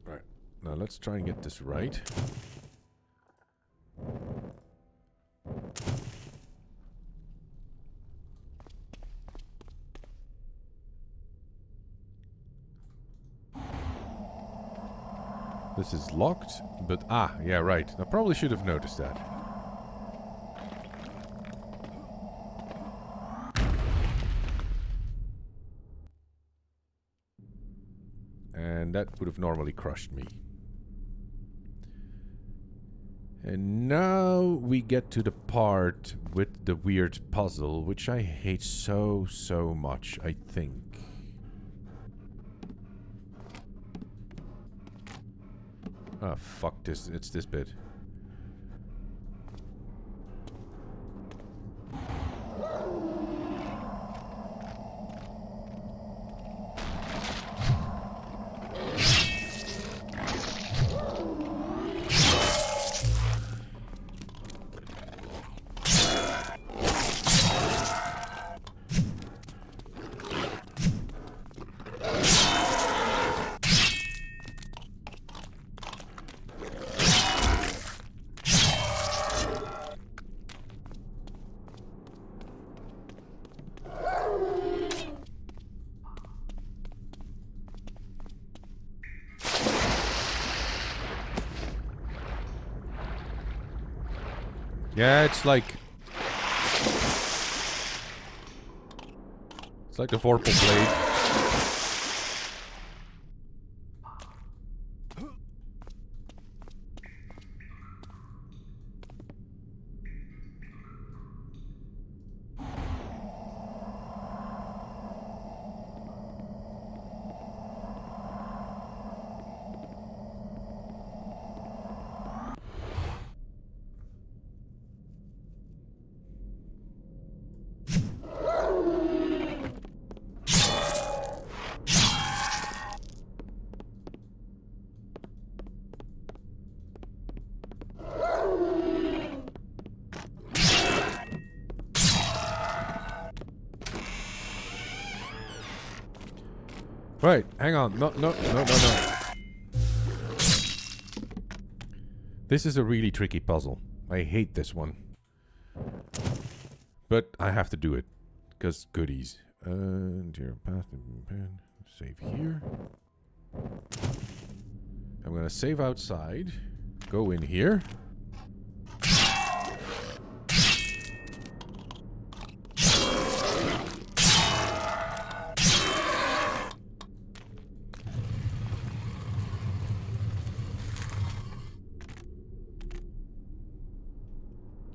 Right. Now let's try and get this right. This is locked, but yeah, right. I probably should have noticed that. And that would have normally crushed me. And now we get to the part with the weird puzzle, which I hate so much, I think. Ah, fuck this. It's this bit. Yeah, it's like the Vorpal blade. Right, hang on. No. This is a really tricky puzzle. I hate this one. But I have to do it. Because goodies. Dear path, save here. I'm gonna save outside. Go in here.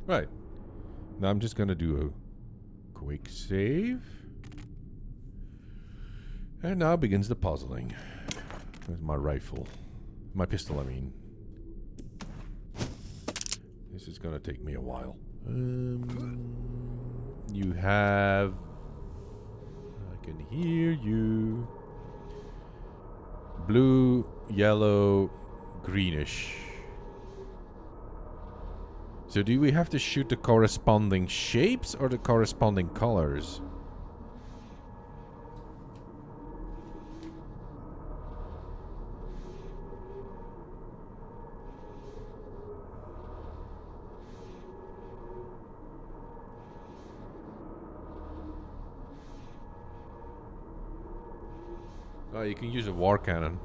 Right. Now I'm just gonna do a quick save. And now begins the puzzling. Where's my rifle? My pistol, I mean. This is gonna take me a while. You have... I can hear you. Blue, yellow, greenish. So do we have to shoot the corresponding shapes or the corresponding colors? Oh, you can use a war cannon,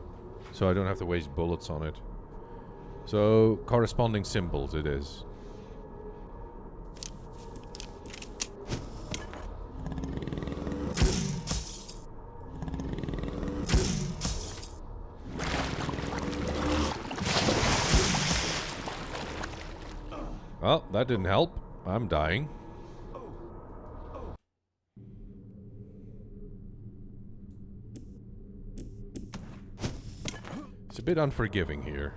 so I don't have to waste bullets on it. So, corresponding symbols it is. Well, that didn't help. I'm dying. It's a bit unforgiving here.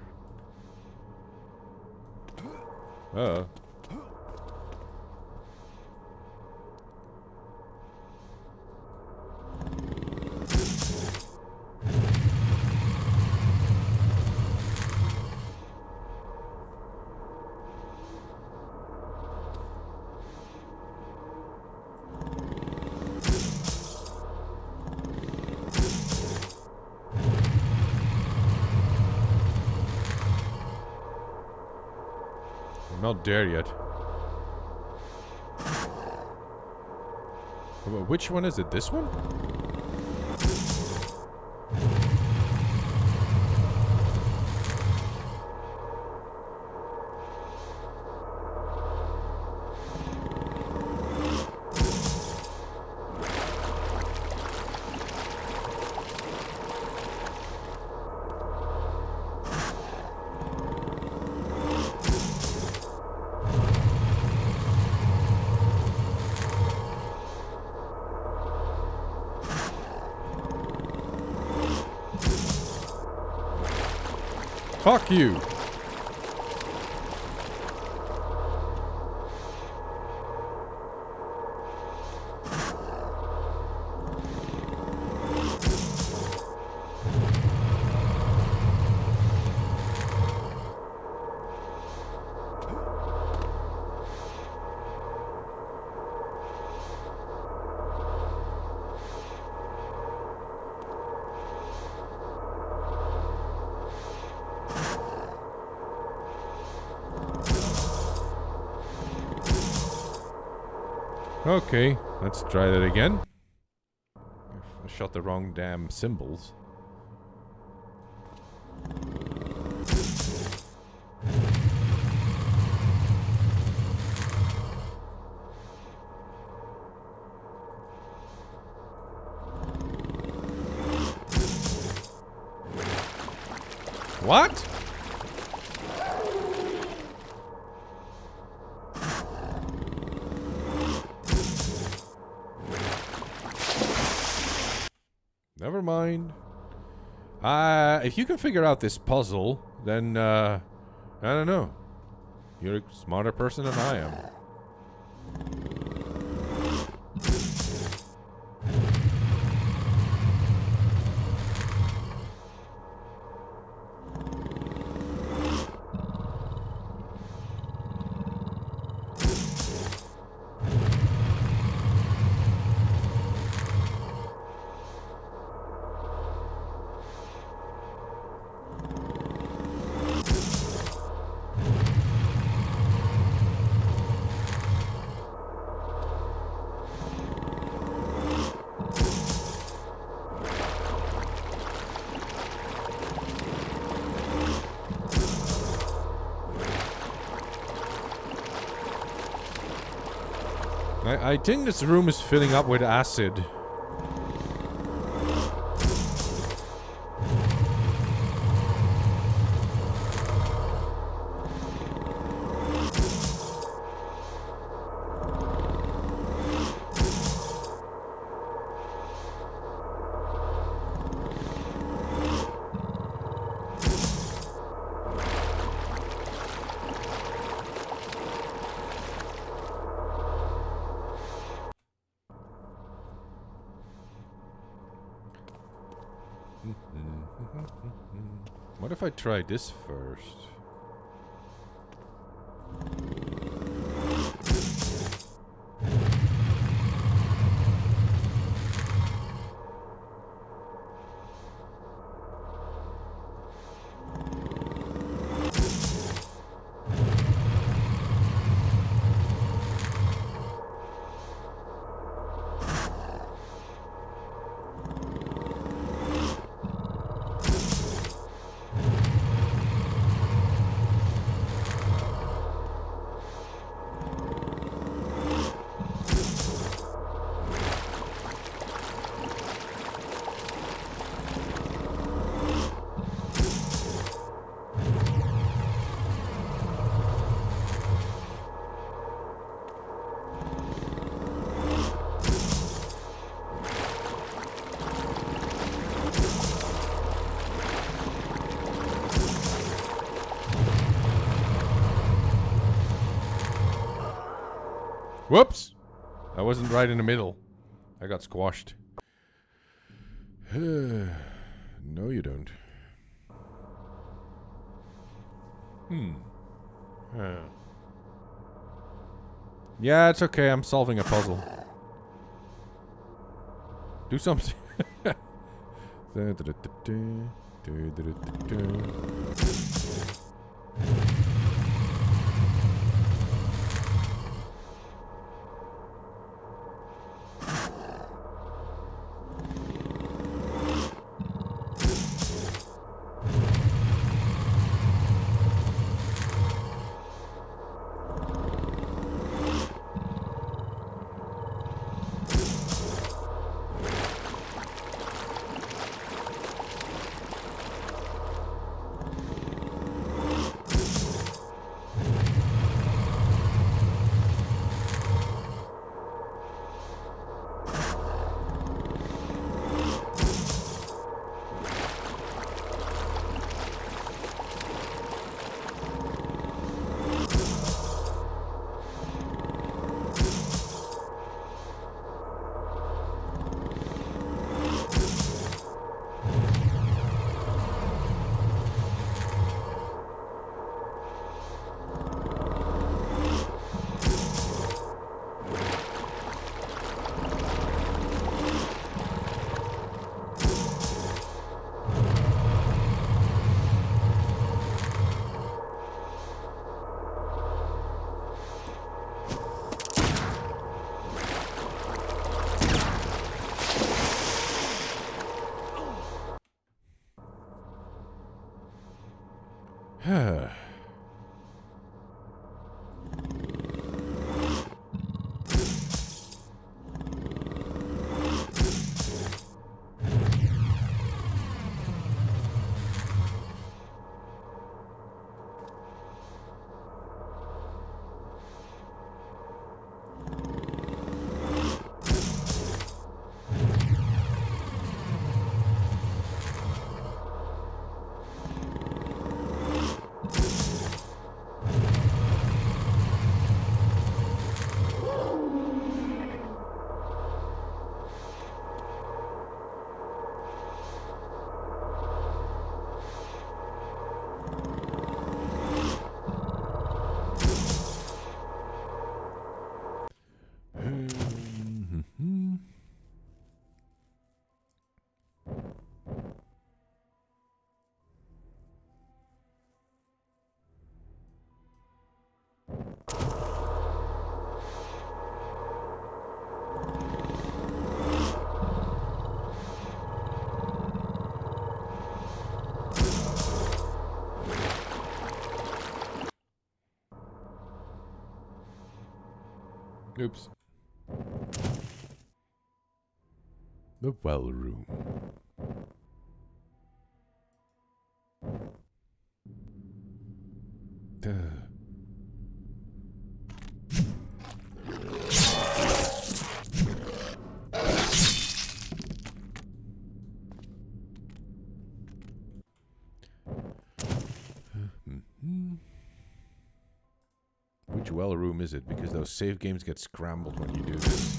I'm not there yet. Which one is it? This one? Fuck you! Okay, let's try that again. I shot the wrong damn symbols. What? Never mind. If you can figure out this puzzle, then, I don't know. You're a smarter person than I am. I think this room is filling up with acid. What if I try this first? Whoops! I wasn't right in the middle. I got squashed. No, you don't. Huh. Yeah, it's okay. I'm solving a puzzle. Do something. Oops. The well room. Duh. Which well room is it? Because those save games get scrambled when you do this.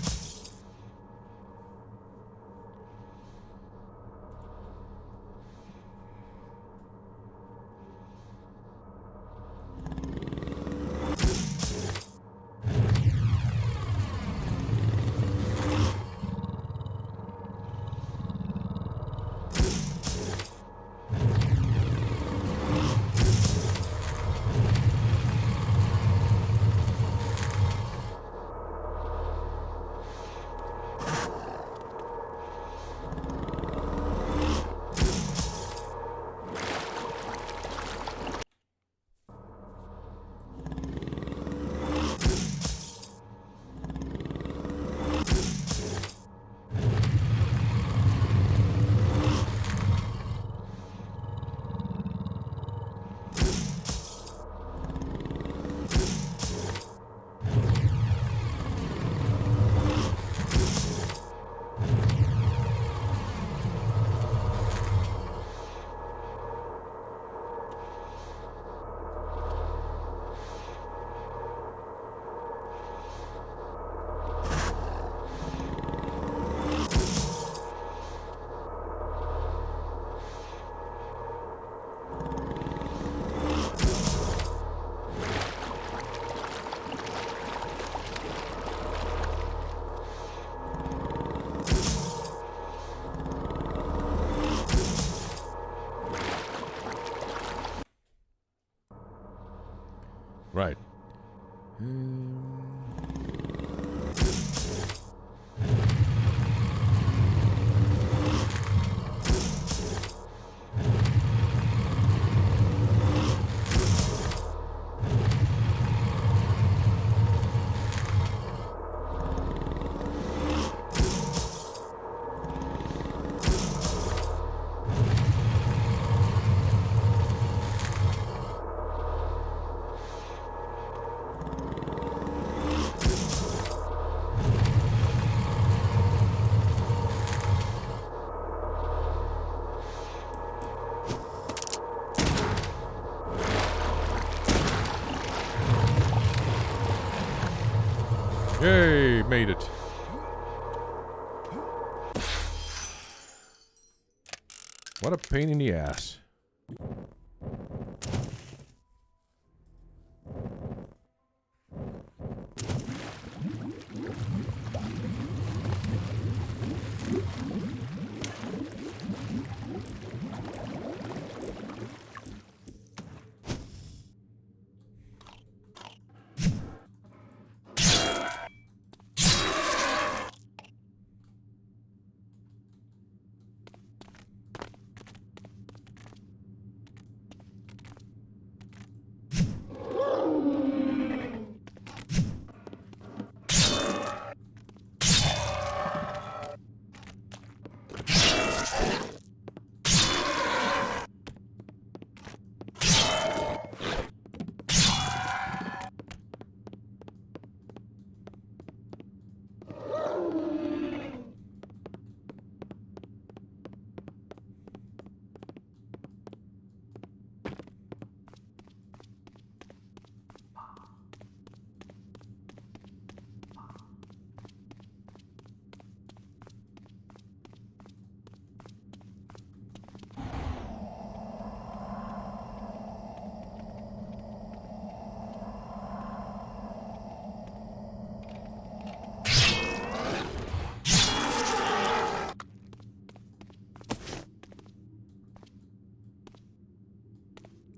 Right. Yay, made it. What a pain in the ass.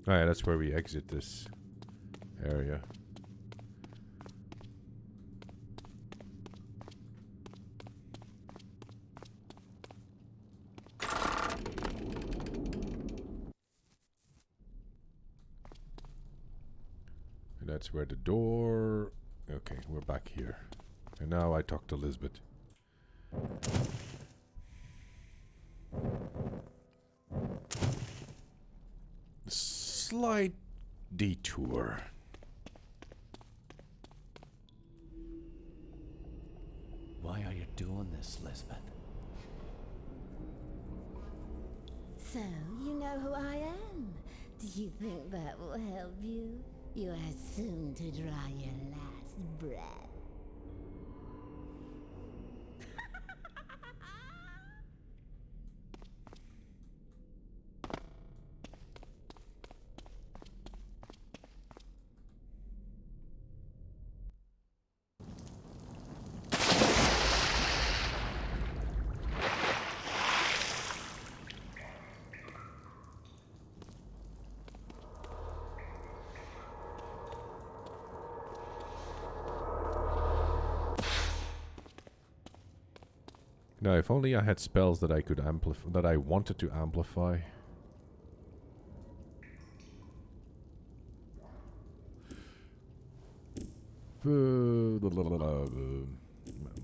Alright, that's where we exit this area. And that's where the door... Okay, we're back here. And now I talk to Lisbeth. Slight detour. Why are you doing this, Lisbeth? So, you know who I am? Do you think that will help you? You are soon to draw your last breath. Now, if only I had spells that I could amplify, that I wanted to amplify.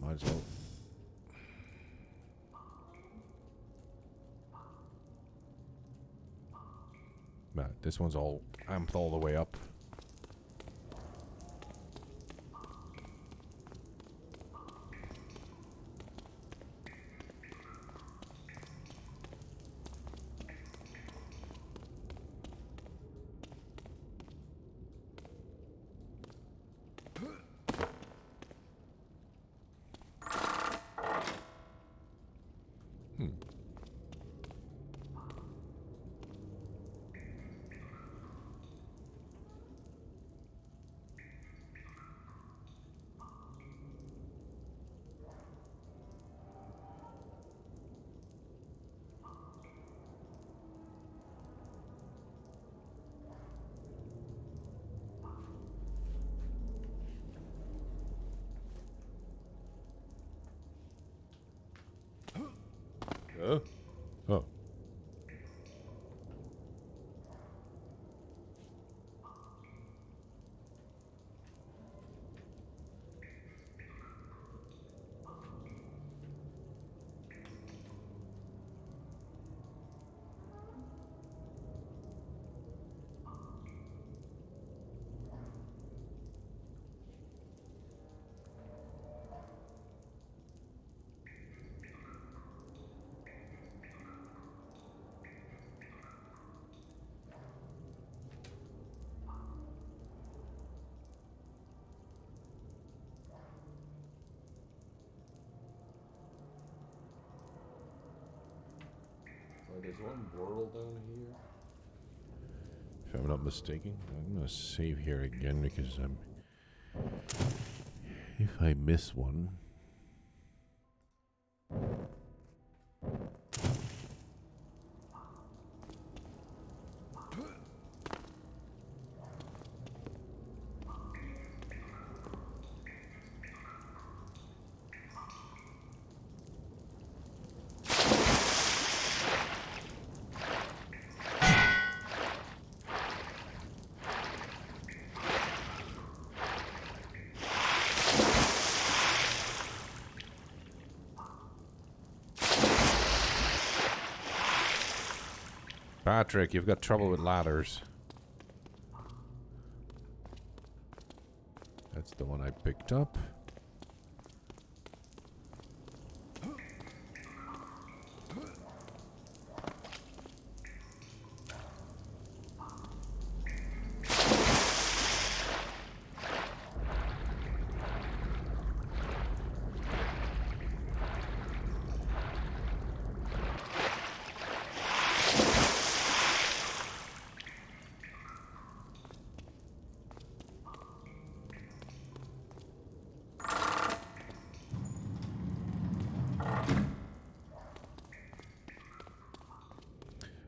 Might as well. Nah, this one's all amped all the way up. some world down here? If I'm not mistaken. I'm gonna save here again because if I miss one. Patrick, you've got trouble with ladders. That's the one I picked up.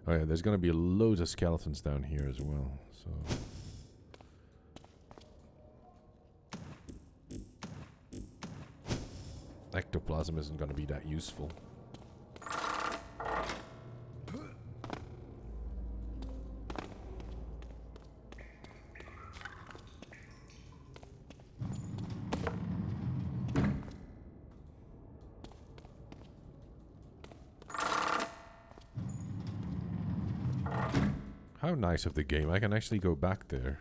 Oh yeah, there's gonna be loads of skeletons down here as well, so... Ectoplasm isn't gonna be that useful. How nice of the game. I can actually go back there.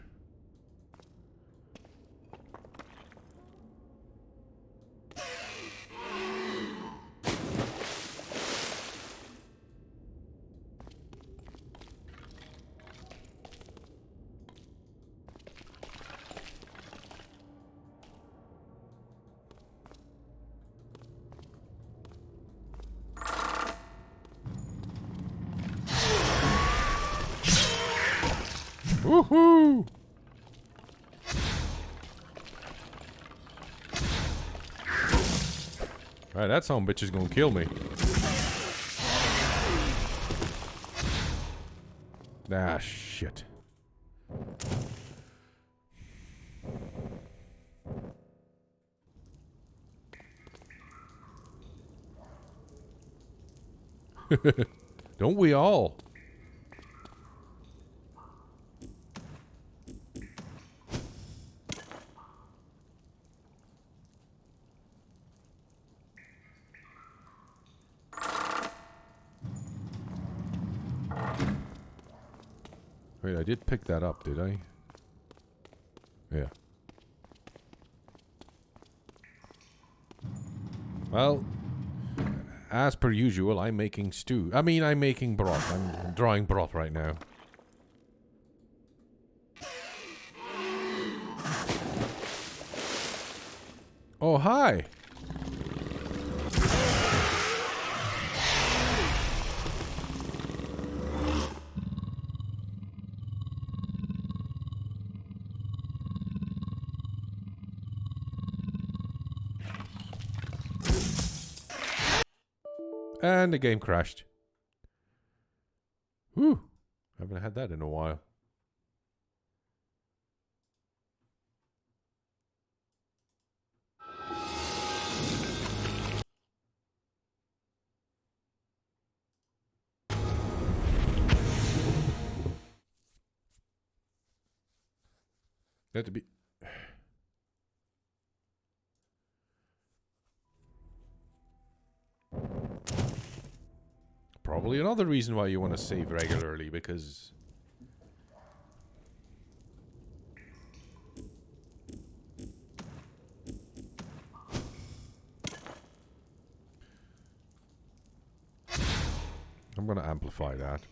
Woohoo! Alright, that son of a bitch is gonna kill me. Ah, shit. Don't we all? Wait, I did pick that up, did I? Yeah. Well, as per usual, I'm making stew. I'm making broth. I'm drawing broth right now. Oh, hi! And the game crashed. Whew. Haven't had that in a while. Had to be... Probably another reason why you want to save regularly, because... I'm gonna amplify that.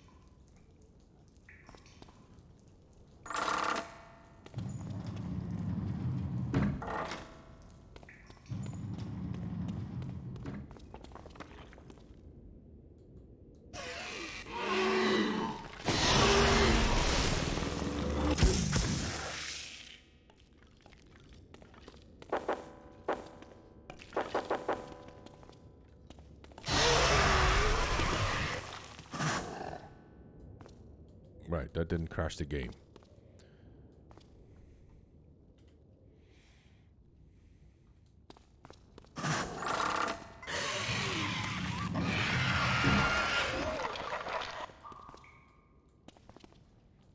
Alright, that didn't crash the game.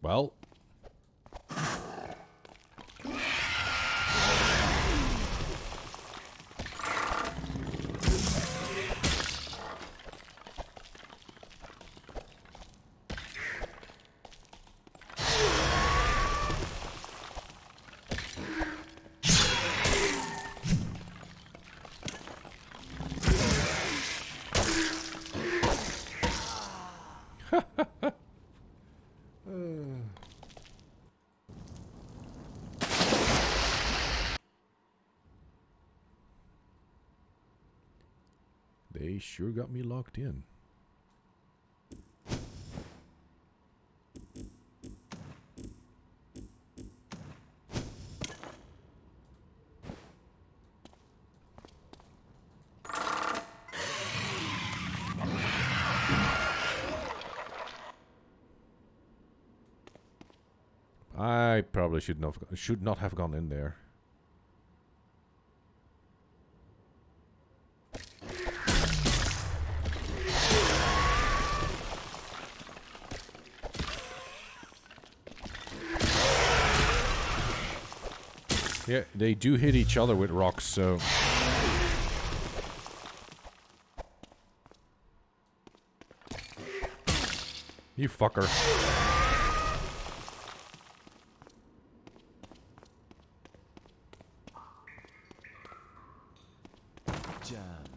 Well. They sure got me locked in. I probably should not have gone in there. Yeah, they do hit each other with rocks, so... You fucker. Jammed.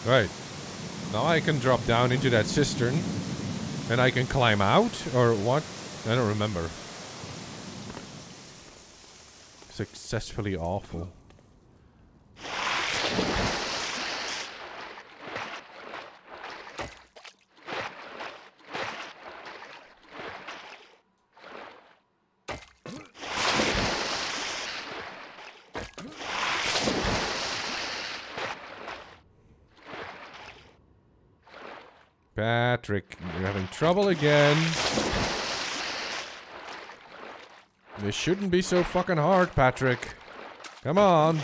Right. Now I can drop down into that cistern. And I can climb out? Or what? I don't remember. Successfully awful. Patrick, you're having trouble again. This shouldn't be so fucking hard, Patrick. Come on.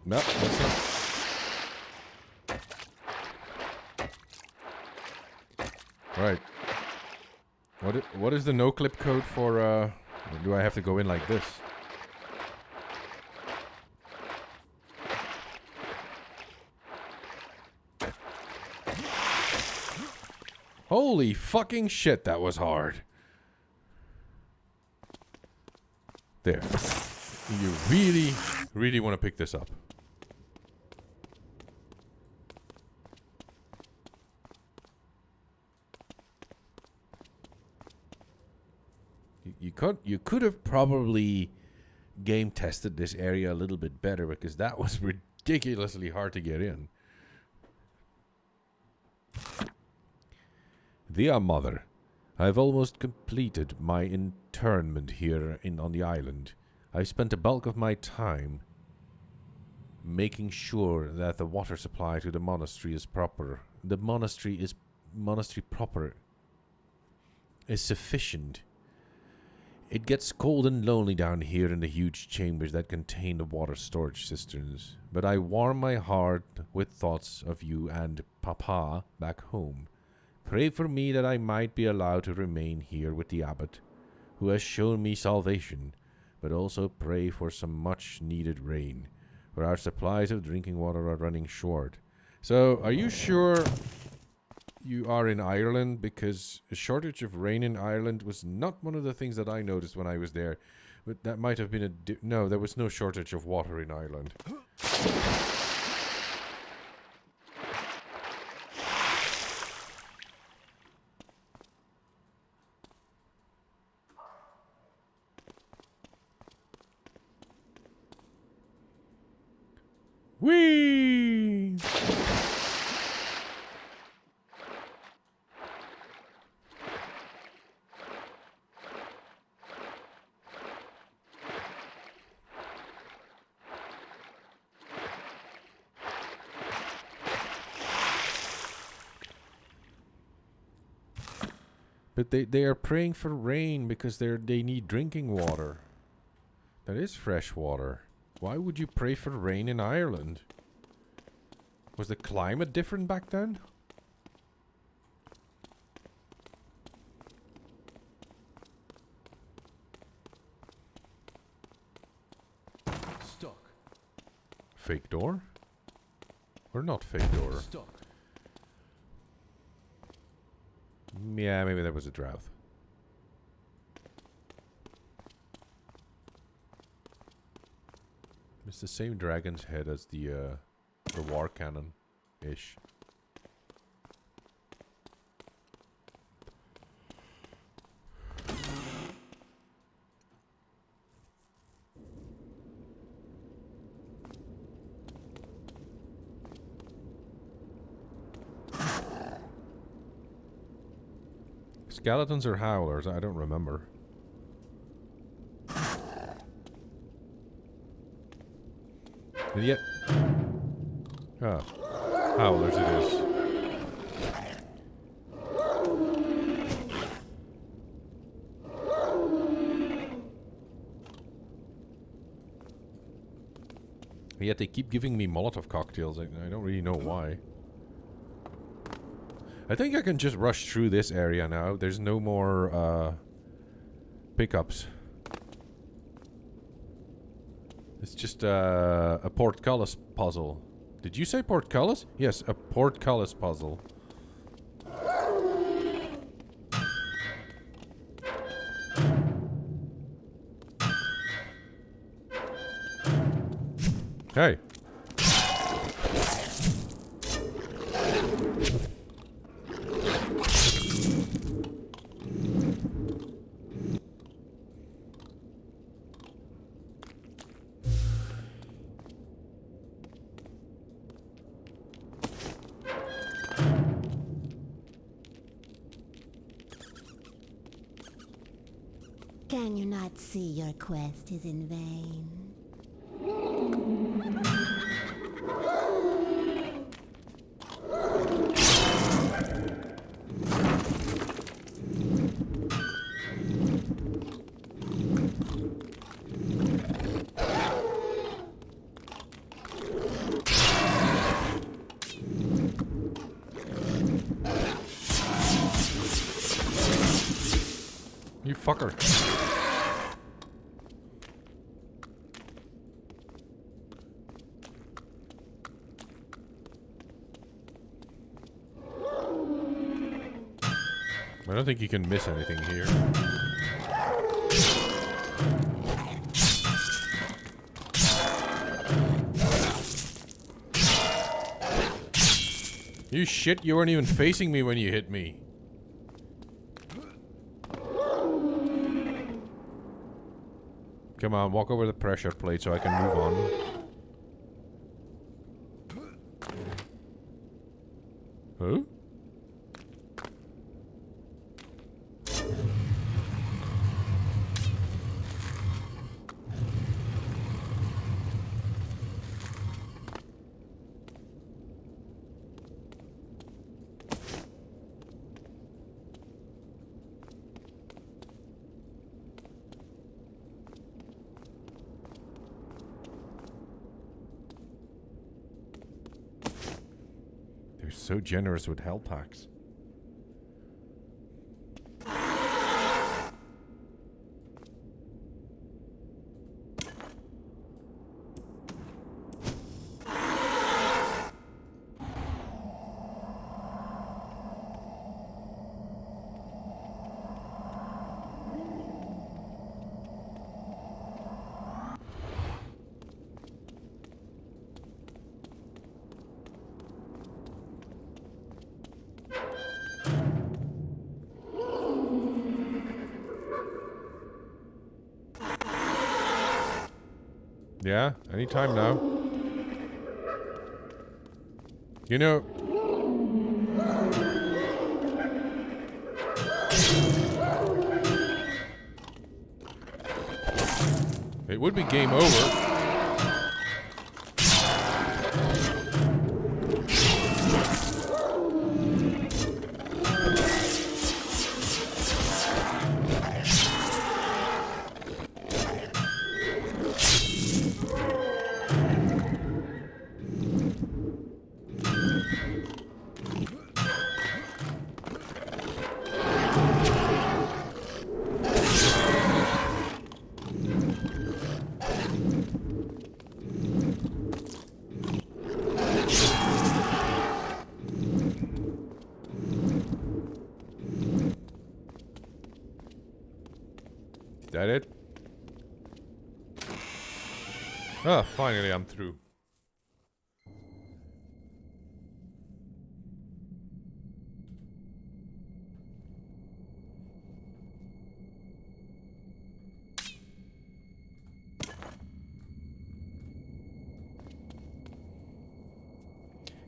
No, that's not. Right. What is the no-clip code for, do I have to go in like this? Holy fucking shit, that was hard. There. You really, really want to pick this up. You could have probably game tested this area a little bit better, because that was ridiculously hard to get in. Dear Mother, I've almost completed my internment here on the island. I've spent the bulk of my time making sure that the water supply to the monastery is proper. The monastery proper is sufficient. It gets cold and lonely down here in the huge chambers that contain the water storage cisterns, but I warm my heart with thoughts of you and Papa back home. Pray for me that I might be allowed to remain here with the abbot, who has shown me salvation, but also pray for some much-needed rain, for our supplies of drinking water are running short. So, are you sure you are in Ireland? Because a shortage of rain in Ireland was not one of the things that I noticed when I was there. But that might have been a... no, there was no shortage of water in Ireland. Whee! But they are praying for rain because they need drinking water. That is fresh water. Why would you pray for rain in Ireland? Was the climate different back then? Stock. Fake door? Or not fake door? Stock. Yeah, maybe that was a drought. It's the same dragon's head as the war cannon-ish. Skeletons or howlers? I don't remember. And yet... ah. Howlers it is. And yet they keep giving me Molotov cocktails. I don't really know why. I think I can just rush through this area now. There's no more pickups. It's just a portcullis puzzle. Did you say portcullis? Yes, a portcullis puzzle. Hey. Can you not see your quest is in vain? You fucker. I don't think you can miss anything here. You shit, you weren't even facing me when you hit me. Come on, walk over the pressure plate so I can move on. Huh? They're so generous with health packs. Yeah, anytime now. You know... It would be game over. Is that it? Ah, finally I'm through.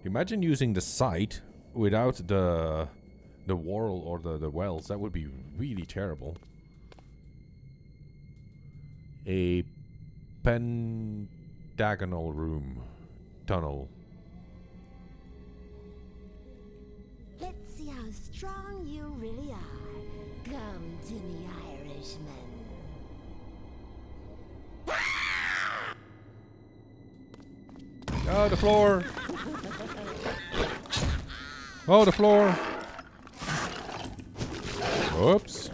Imagine using the sight without the whorl or the wells. That would be really terrible. A pentagonal room. Tunnel. Let's see how strong you really are. Come to me, Irishman. Oh, the floor! Oh, the floor! Whoops.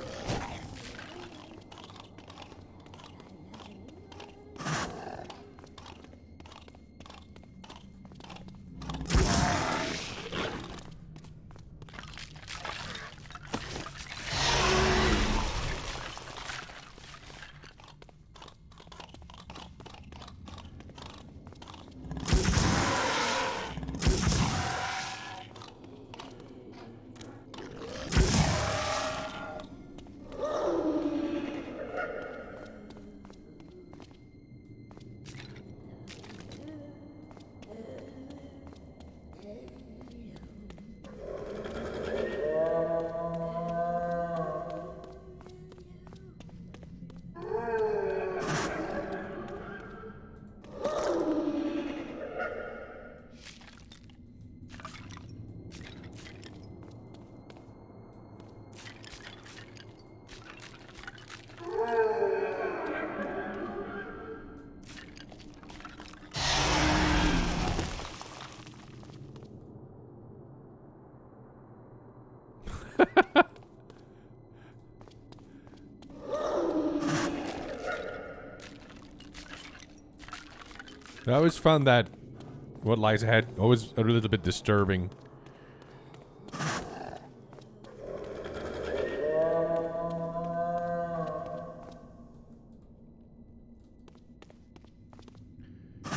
I always found that what lies ahead always a little bit disturbing.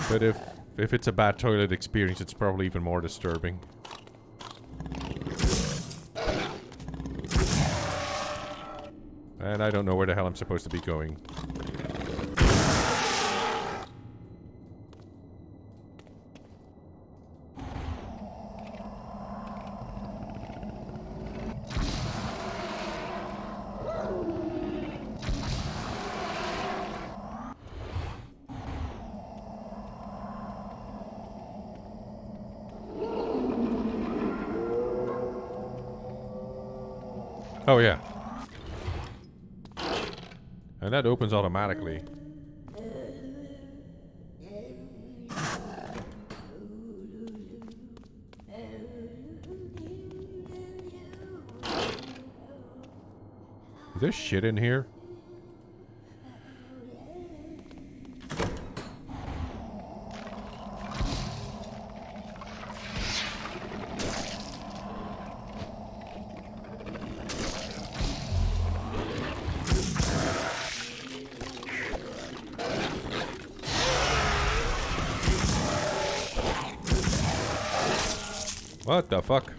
But if it's a bad toilet experience, it's probably even more disturbing. And I don't know where the hell I'm supposed to be going. Oh yeah. And that opens automatically. Is there shit in here? What the fuck?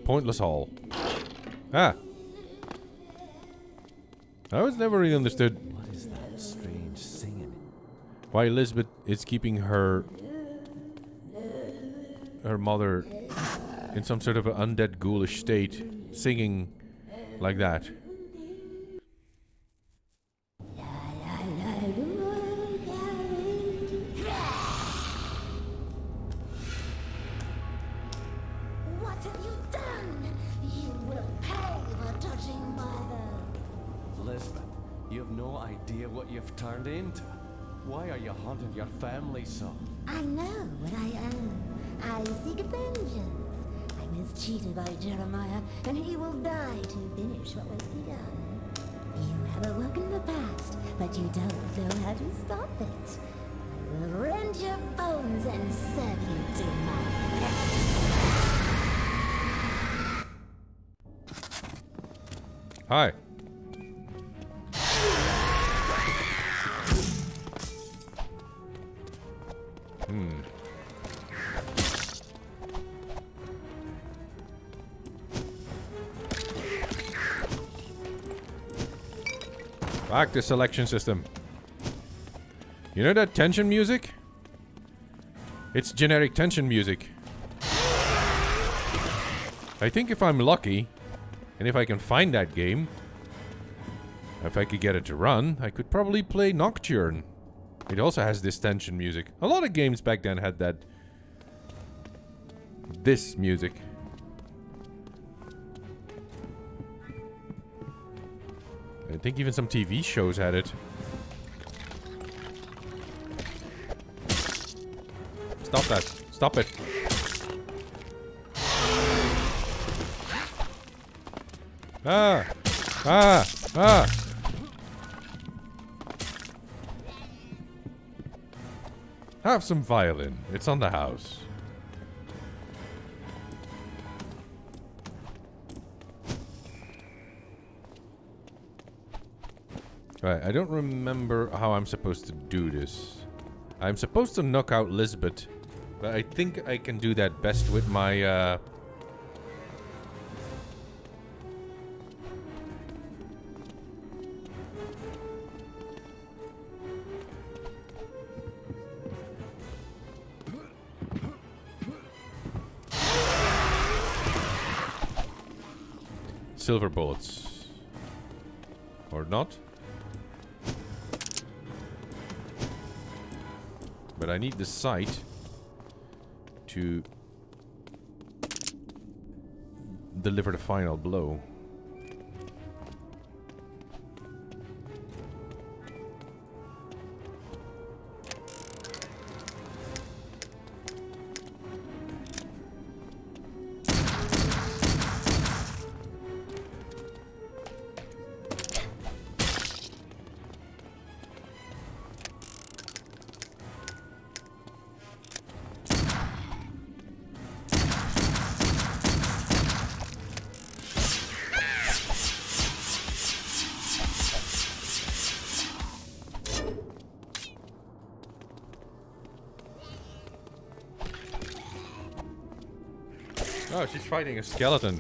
Pointless hall. Ah. I was never really understood What is that strange singing? why Elizabeth is keeping her mother in some sort of an undead ghoulish state, singing like that. What have you done? You will pay for touching mother. Lisbeth, you have no idea what you've turned into. Why are you haunting your family so? I know what I am. I seek vengeance. I was cheated by Jeremiah, and he will die to finish what was begun. You have awoken the past, but you don't know how to stop it. I will rend your bones and serve you to my Hi. Back to selection system. You know that tension music? It's generic tension music. I think if I'm lucky, and if I can find that game, if I could get it to run, I could probably play Nocturne. It also has this tension music. A lot of games back then had that. This music. I think even some TV shows had it. Stop that. Stop it. Ah! Ah! Ah! Have some violin. It's on the house. Right, I don't remember how I'm supposed to do this. I'm supposed to knock out Lisbeth, but I think I can do that best with my, silver bullets. Or not. But I need the sight to deliver the final blow. Oh, she's fighting a skeleton.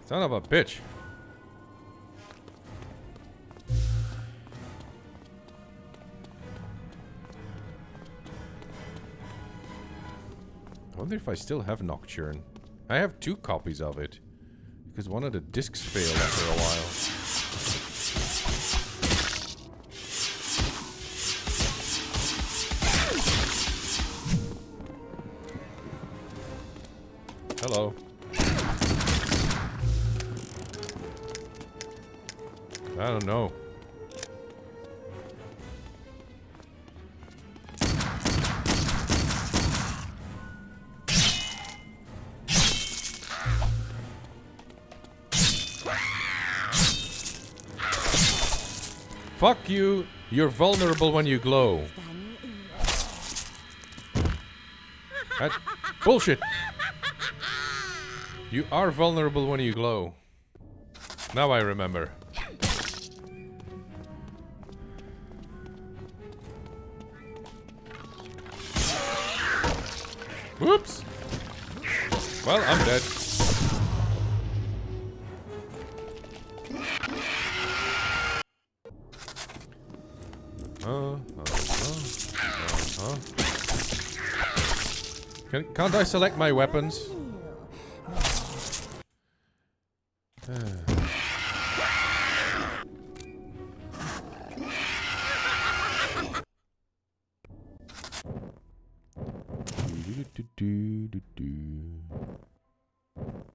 Son of a bitch. I wonder if I still have Nocturne. I have 2 copies of it. Because one of the discs failed after a while. Hello. I don't know. Fuck you. You're vulnerable when you glow. That's bullshit. You are vulnerable when you glow. Now I remember. Whoops. Well, I'm dead. Can't I select my weapons?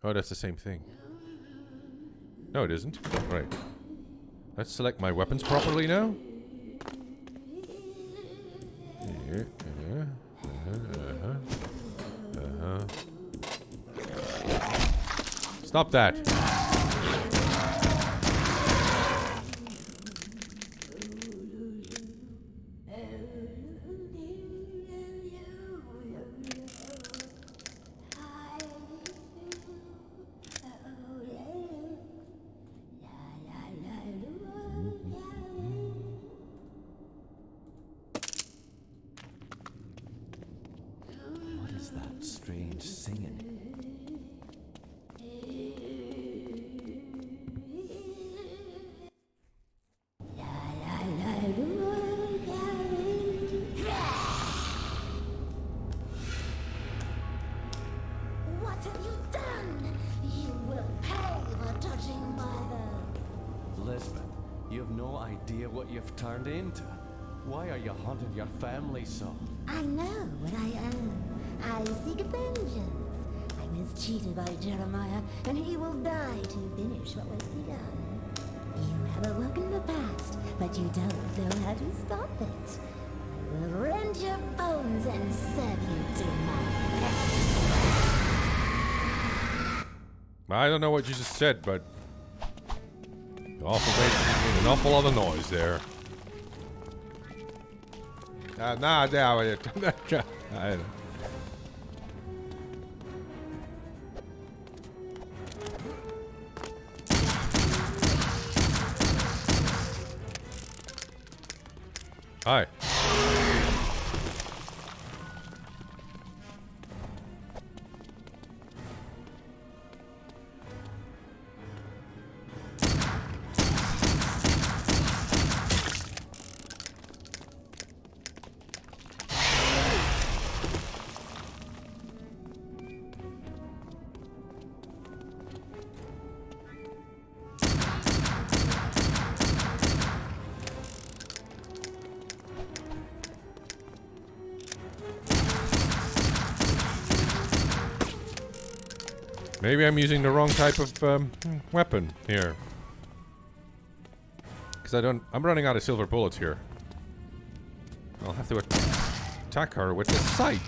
Oh, that's the same thing. No, it isn't. Right. Let's select my weapons properly now. Stop that. What is that strange singing? What have you done? You will pay for touching my Lisbeth, you have no idea what you've turned into. Why are you haunting your family so? I know what I am. I seek vengeance. I was cheated by Jeremiah, and he will die to finish what was begun. You have awoken the past, but you don't know how to stop it. I will rend your bones and serve you to my I don't know what you just said, but an awful lot of noise there. Nah, damn it. Hi. Maybe I'm using the wrong type of weapon here. Because I'm running out of silver bullets here. I'll have to attack her with the sight.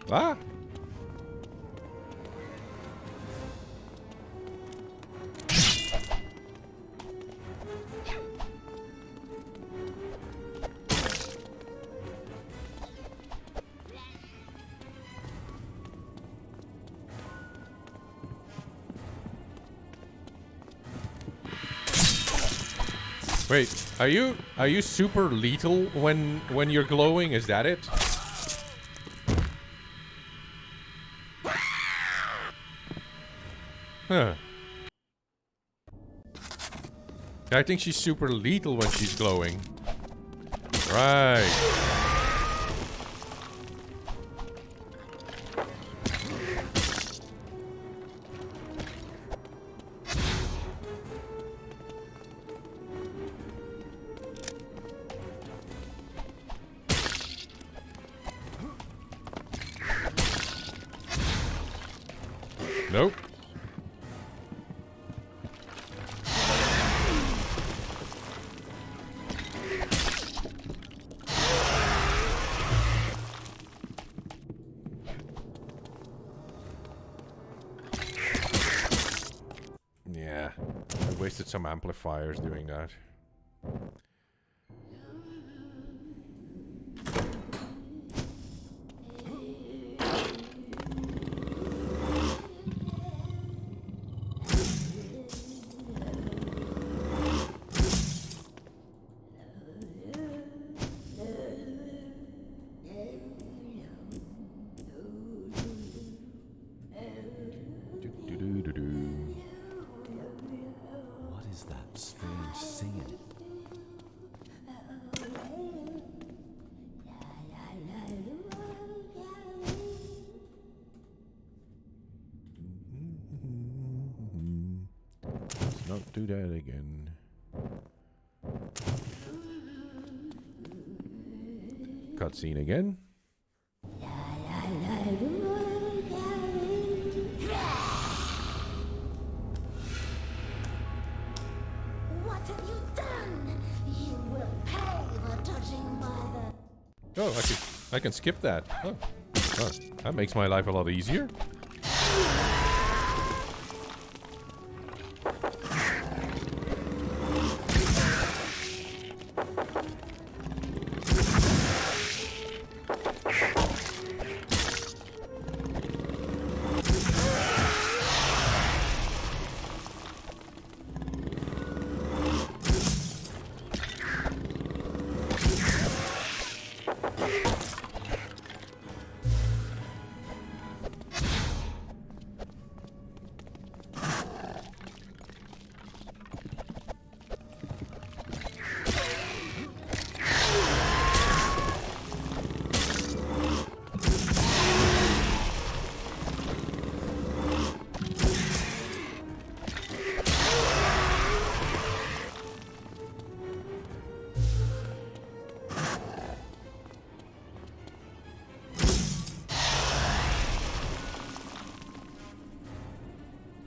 Ah! Wait, are you super lethal when you're glowing? Is that it? Huh. I think she's super lethal when she's glowing. Right. Nope. some amplifiers doing that. What is that strange singing? Let's not do that again. Cutscene again. What have you done? You will pay for touching my Oh, I can skip that. Oh, that makes my life a lot easier.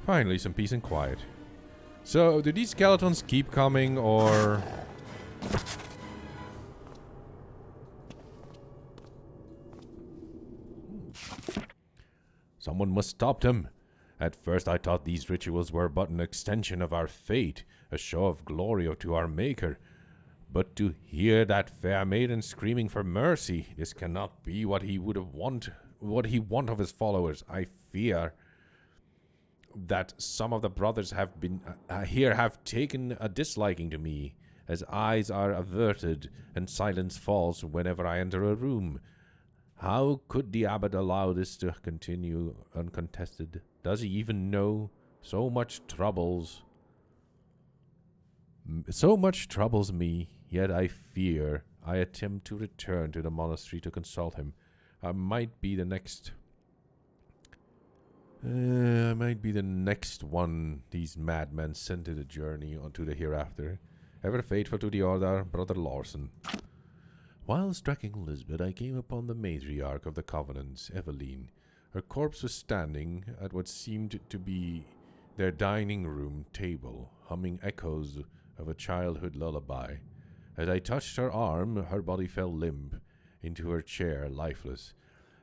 Finally, some peace and quiet. So, do these skeletons keep coming, or... Someone must stop them. At first I thought these rituals were but an extension of our fate, a show of glory to our Maker. But to hear that fair maiden screaming for mercy, this cannot be what he would want of his followers. I fear that some of the brothers have been have taken a disliking to me, as eyes are averted and silence falls whenever I enter a room. How could the abbot allow this to continue uncontested? Does he even know? So much troubles me, yet I fear. I attempt to return to the monastery to consult him. I might be the next one these madmen sent to the journey onto the hereafter. Ever faithful to the order, Brother Lawson. Whilst tracking Lisbeth, I came upon the matriarch of the Covenants, Eveline. Her corpse was standing at what seemed to be their dining room table, humming echoes of a childhood lullaby. As I touched her arm, her body fell limp into her chair, lifeless.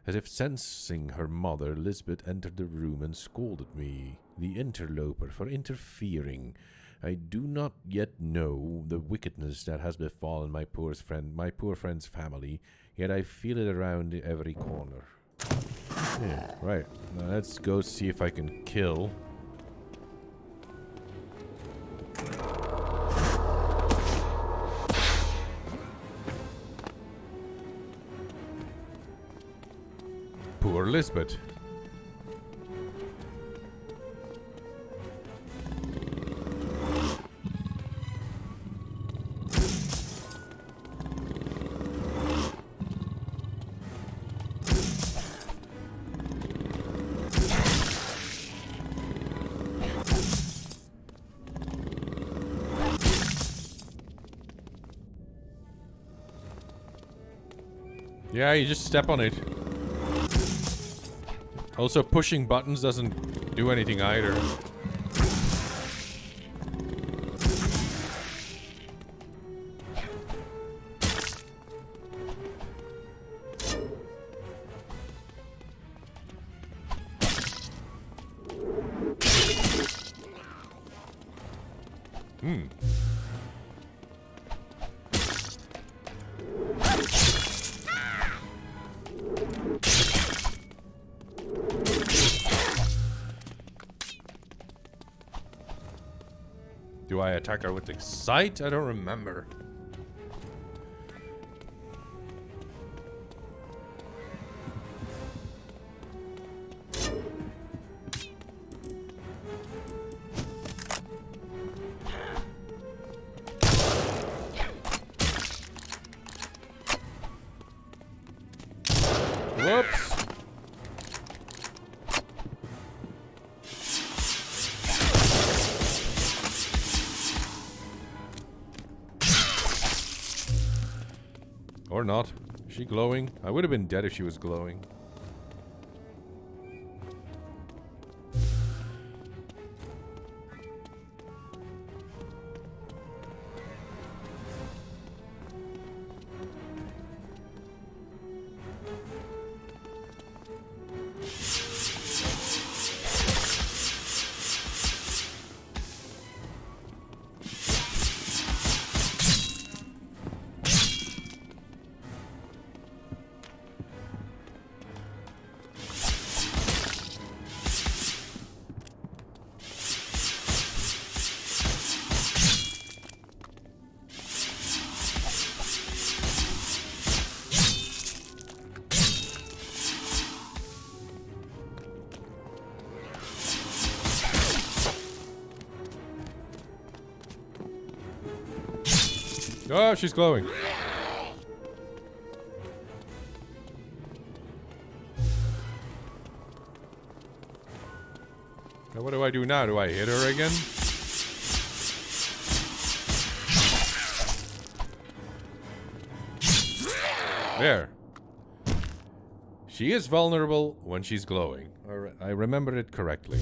As if sensing her mother, Lisbeth entered the room and scolded me, the interloper, for interfering. I do not yet know the wickedness that has befallen my poor friend's family, yet I feel it around every corner. Yeah, right. Now let's go see if I can kill. Poor Lisbeth. Yeah, you just step on it. Also, pushing buttons doesn't do anything either. I attack her with the sight? I don't remember. Whoops. Or not. Is she glowing? I would have been dead if she was glowing. Oh, she's glowing. Now what do I do now? Do I hit her again? There. She is vulnerable when she's glowing. I remember it correctly.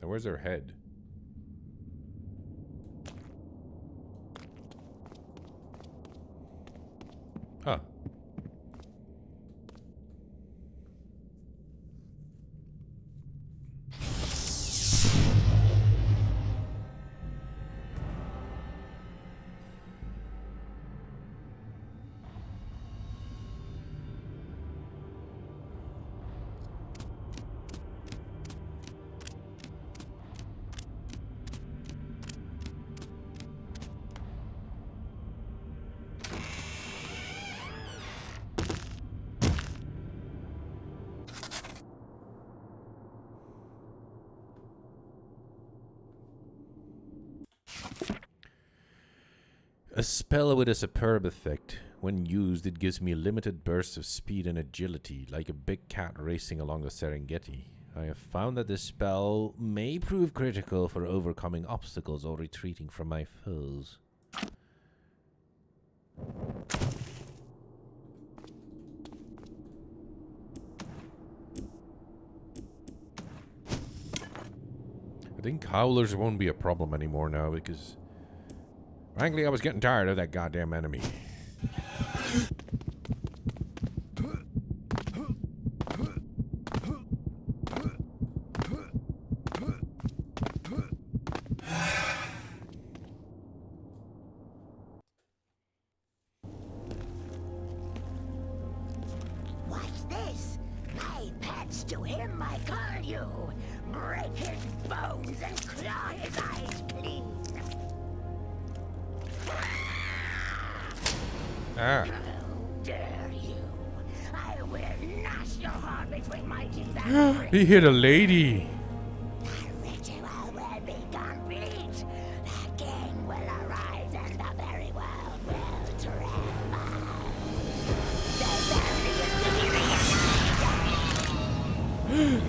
Now where's her head? Huh. A spell with a superb effect. When used, it gives me limited bursts of speed and agility, like a big cat racing along the Serengeti. I have found that this spell may prove critical for overcoming obstacles or retreating from my foes. I think howlers won't be a problem anymore now because, frankly, I was getting tired of that goddamn enemy. What's this? My pets to him I call you. Break his bones and claw his eyes clean. Ah. How dare you? I will gnash your heart between my teeth and break. He hit a lady. The ritual will be complete. The king will arise and the very world will tremble.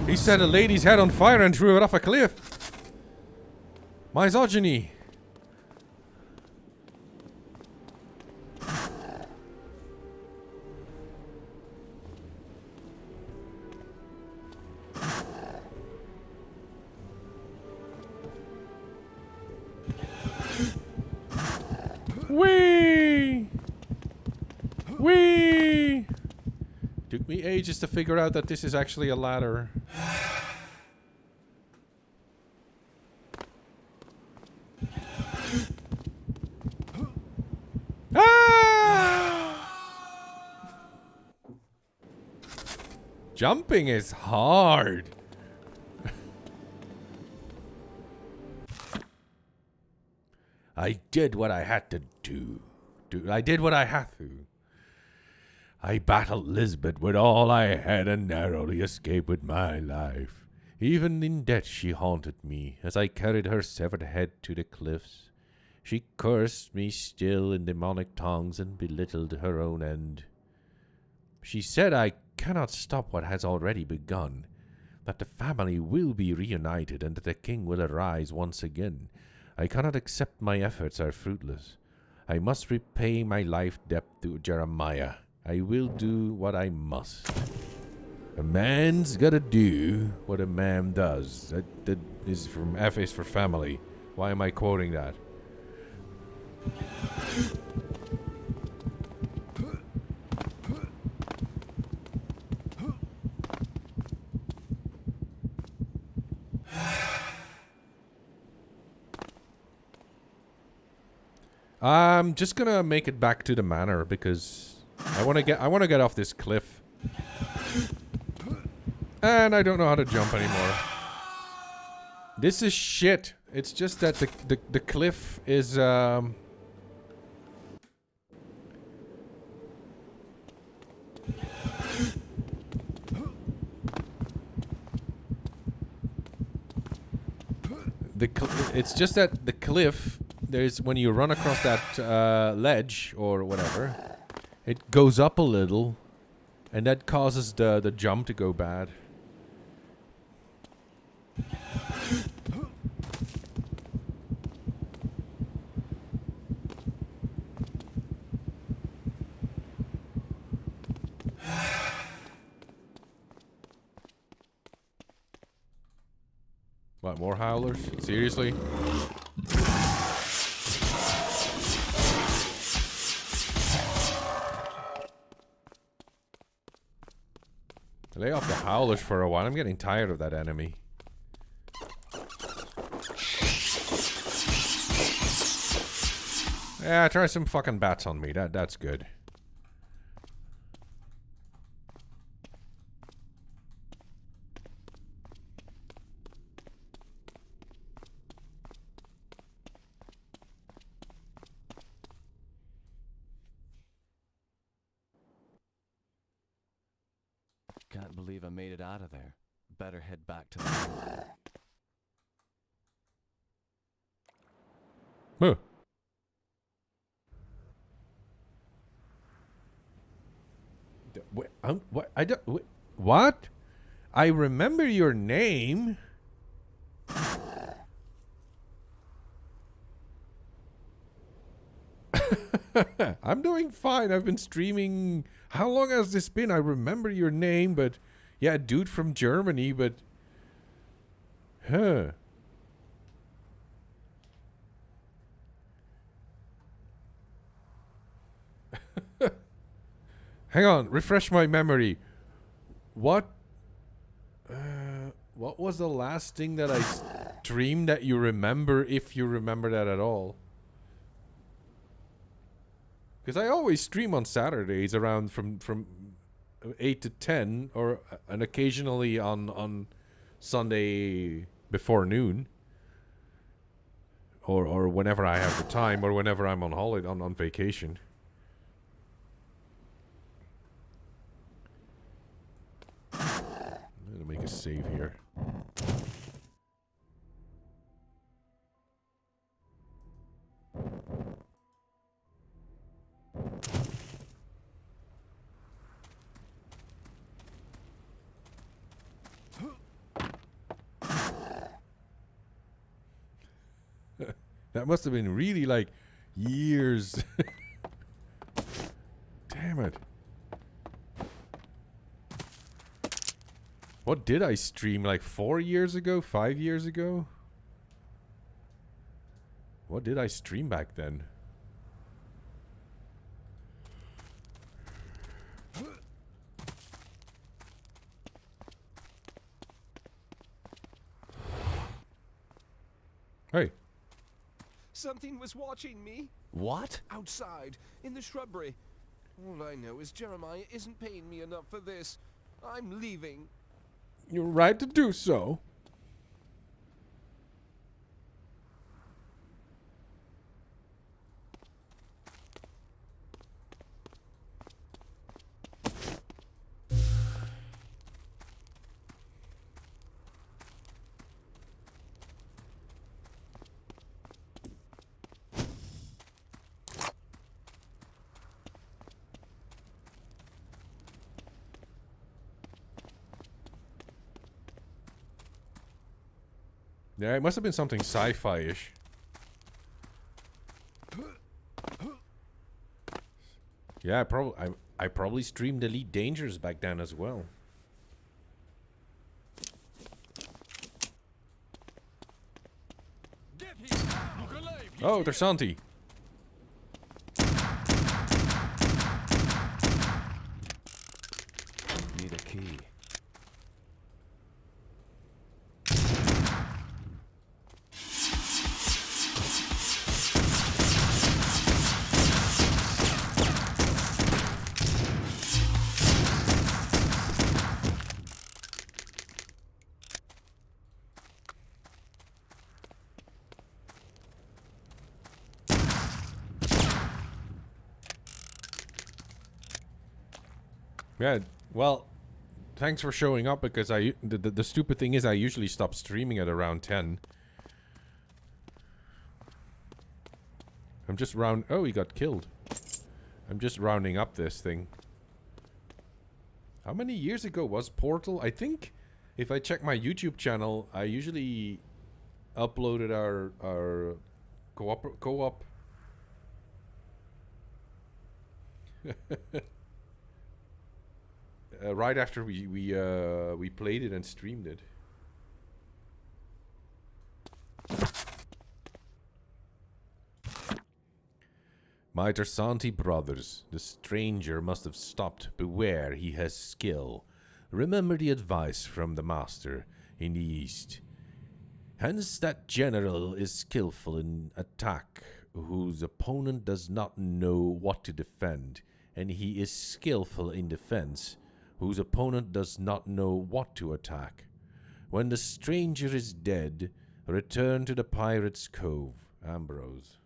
He set a lady's head on fire and threw it off a cliff. Misogyny. Whee! Whee! Took me ages to figure out that this is actually a ladder. Ah! Jumping is hard. I did what I had to do. I did what I had to. I battled Lisbeth with all I had and narrowly escaped with my life. Even in death she haunted me as I carried her severed head to the cliffs. She cursed me still in demonic tongues and belittled her own end. She said I cannot stop what has already begun, that the family will be reunited and that the king will arise once again. I cannot accept my efforts are fruitless. I must repay my life debt to Jeremiah. I will do what I must. A man's gotta do what a man does. That is from F is for family. Why am I quoting that? I'm just gonna make it back to the manor because I wanna get off this cliff. And I don't know how to jump anymore. This is shit. It's just that the cliff is it's just that the cliff, there's when you run across that ledge or whatever, it goes up a little, and that causes the jump to go bad. What, more howlers? Seriously? Lay off the howlers for a while. I'm getting tired of that enemy. Yeah, try some fucking bats on me. That's good. Can't believe I made it out of there. Better head back to the... Huh. What? I don't. What? I remember your name. I'm doing fine. I've been streaming. How long has this been? I remember your name, but yeah, dude from Germany, but huh. Hang on, refresh my memory. What was the last thing that I streamed that you remember, if you remember that at all? Because I always stream on Saturdays around from 8 to 10, or and occasionally on Sunday before noon, or whenever I have the time, or whenever I'm on holiday on vacation. I'm gonna make a save here. That must have been really like years. Damn it. What did I stream, like 4 years ago? 5 years ago? What did I stream back then? Hey. Something was watching me. What? Outside, in the shrubbery. All I know is Jeremiah isn't paying me enough for this. I'm leaving. You're right to do so. Yeah, it must have been something sci-fi-ish. Yeah, I probably streamed Elite Dangerous back then as well. Oh, there's Santi. Need a key. Yeah, well, thanks for showing up because the stupid thing is I usually stop streaming at around 10. I'm just oh, he got killed. I'm just rounding up this thing. How many years ago was Portal? I think if I check my YouTube channel, I usually uploaded our co-op. Right after we played it and streamed it. My Tersanti brothers, the stranger must have stopped. Beware, he has skill. Remember the advice from the master in the east. Hence that general is skillful in attack, whose opponent does not know what to defend, and he is skillful in defense, whose opponent does not know what to attack. When the stranger is dead, return to the pirate's cove. Ambrose.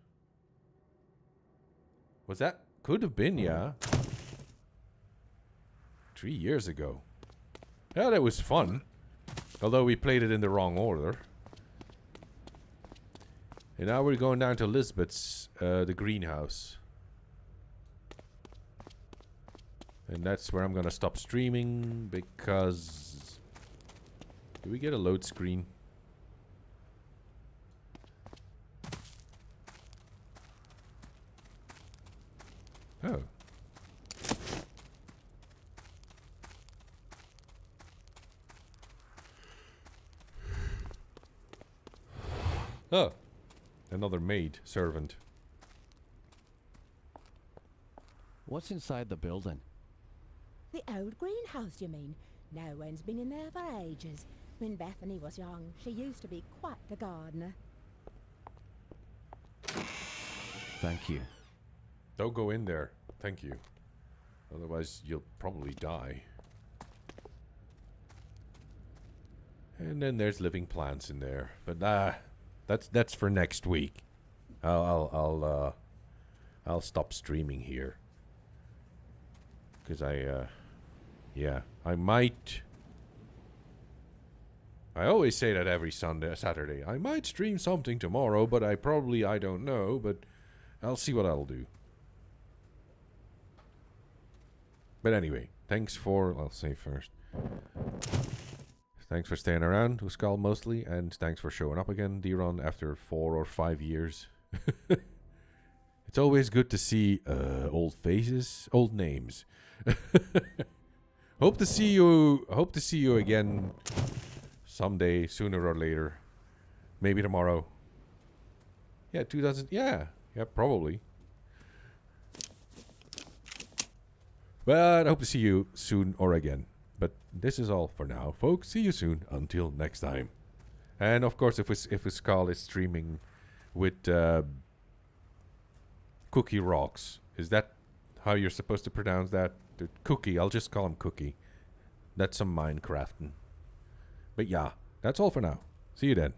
Was that? Could have been, yeah. 3 years ago. Yeah, that was fun. Although we played it in the wrong order. And now we're going down to Lisbeth's, the greenhouse. And that's where I'm gonna stop streaming because... Do we get a load screen? Oh. Oh. Another maid servant. What's inside the building? The old greenhouse, you mean? No one's been in there for ages. When Bethany was young, she used to be quite the gardener. Thank you. Don't go in there. Thank you. Otherwise, you'll probably die. And then there's living plants in there. But that's for next week. I'll stop streaming here. Because yeah, I might. I always say that every Saturday. I might stream something tomorrow, but I don't know, but I'll see what I'll do. But anyway, thanks for, I'll say first. Thanks for staying around, Uskal mostly, and thanks for showing up again, Diron, after 4 or 5 years. It's always good to see old faces, old names. Hope to see you again someday, sooner or later. Maybe tomorrow. Yeah, 2000. Yeah, probably. But I hope to see you soon or again. But this is all for now, folks. See you soon. Until next time. And of course, if Uskal is streaming with Cookie Rocks, is that how you're supposed to pronounce that? Cookie. I'll just call him Cookie. That's some Minecrafting. But yeah, that's all for now. See you then.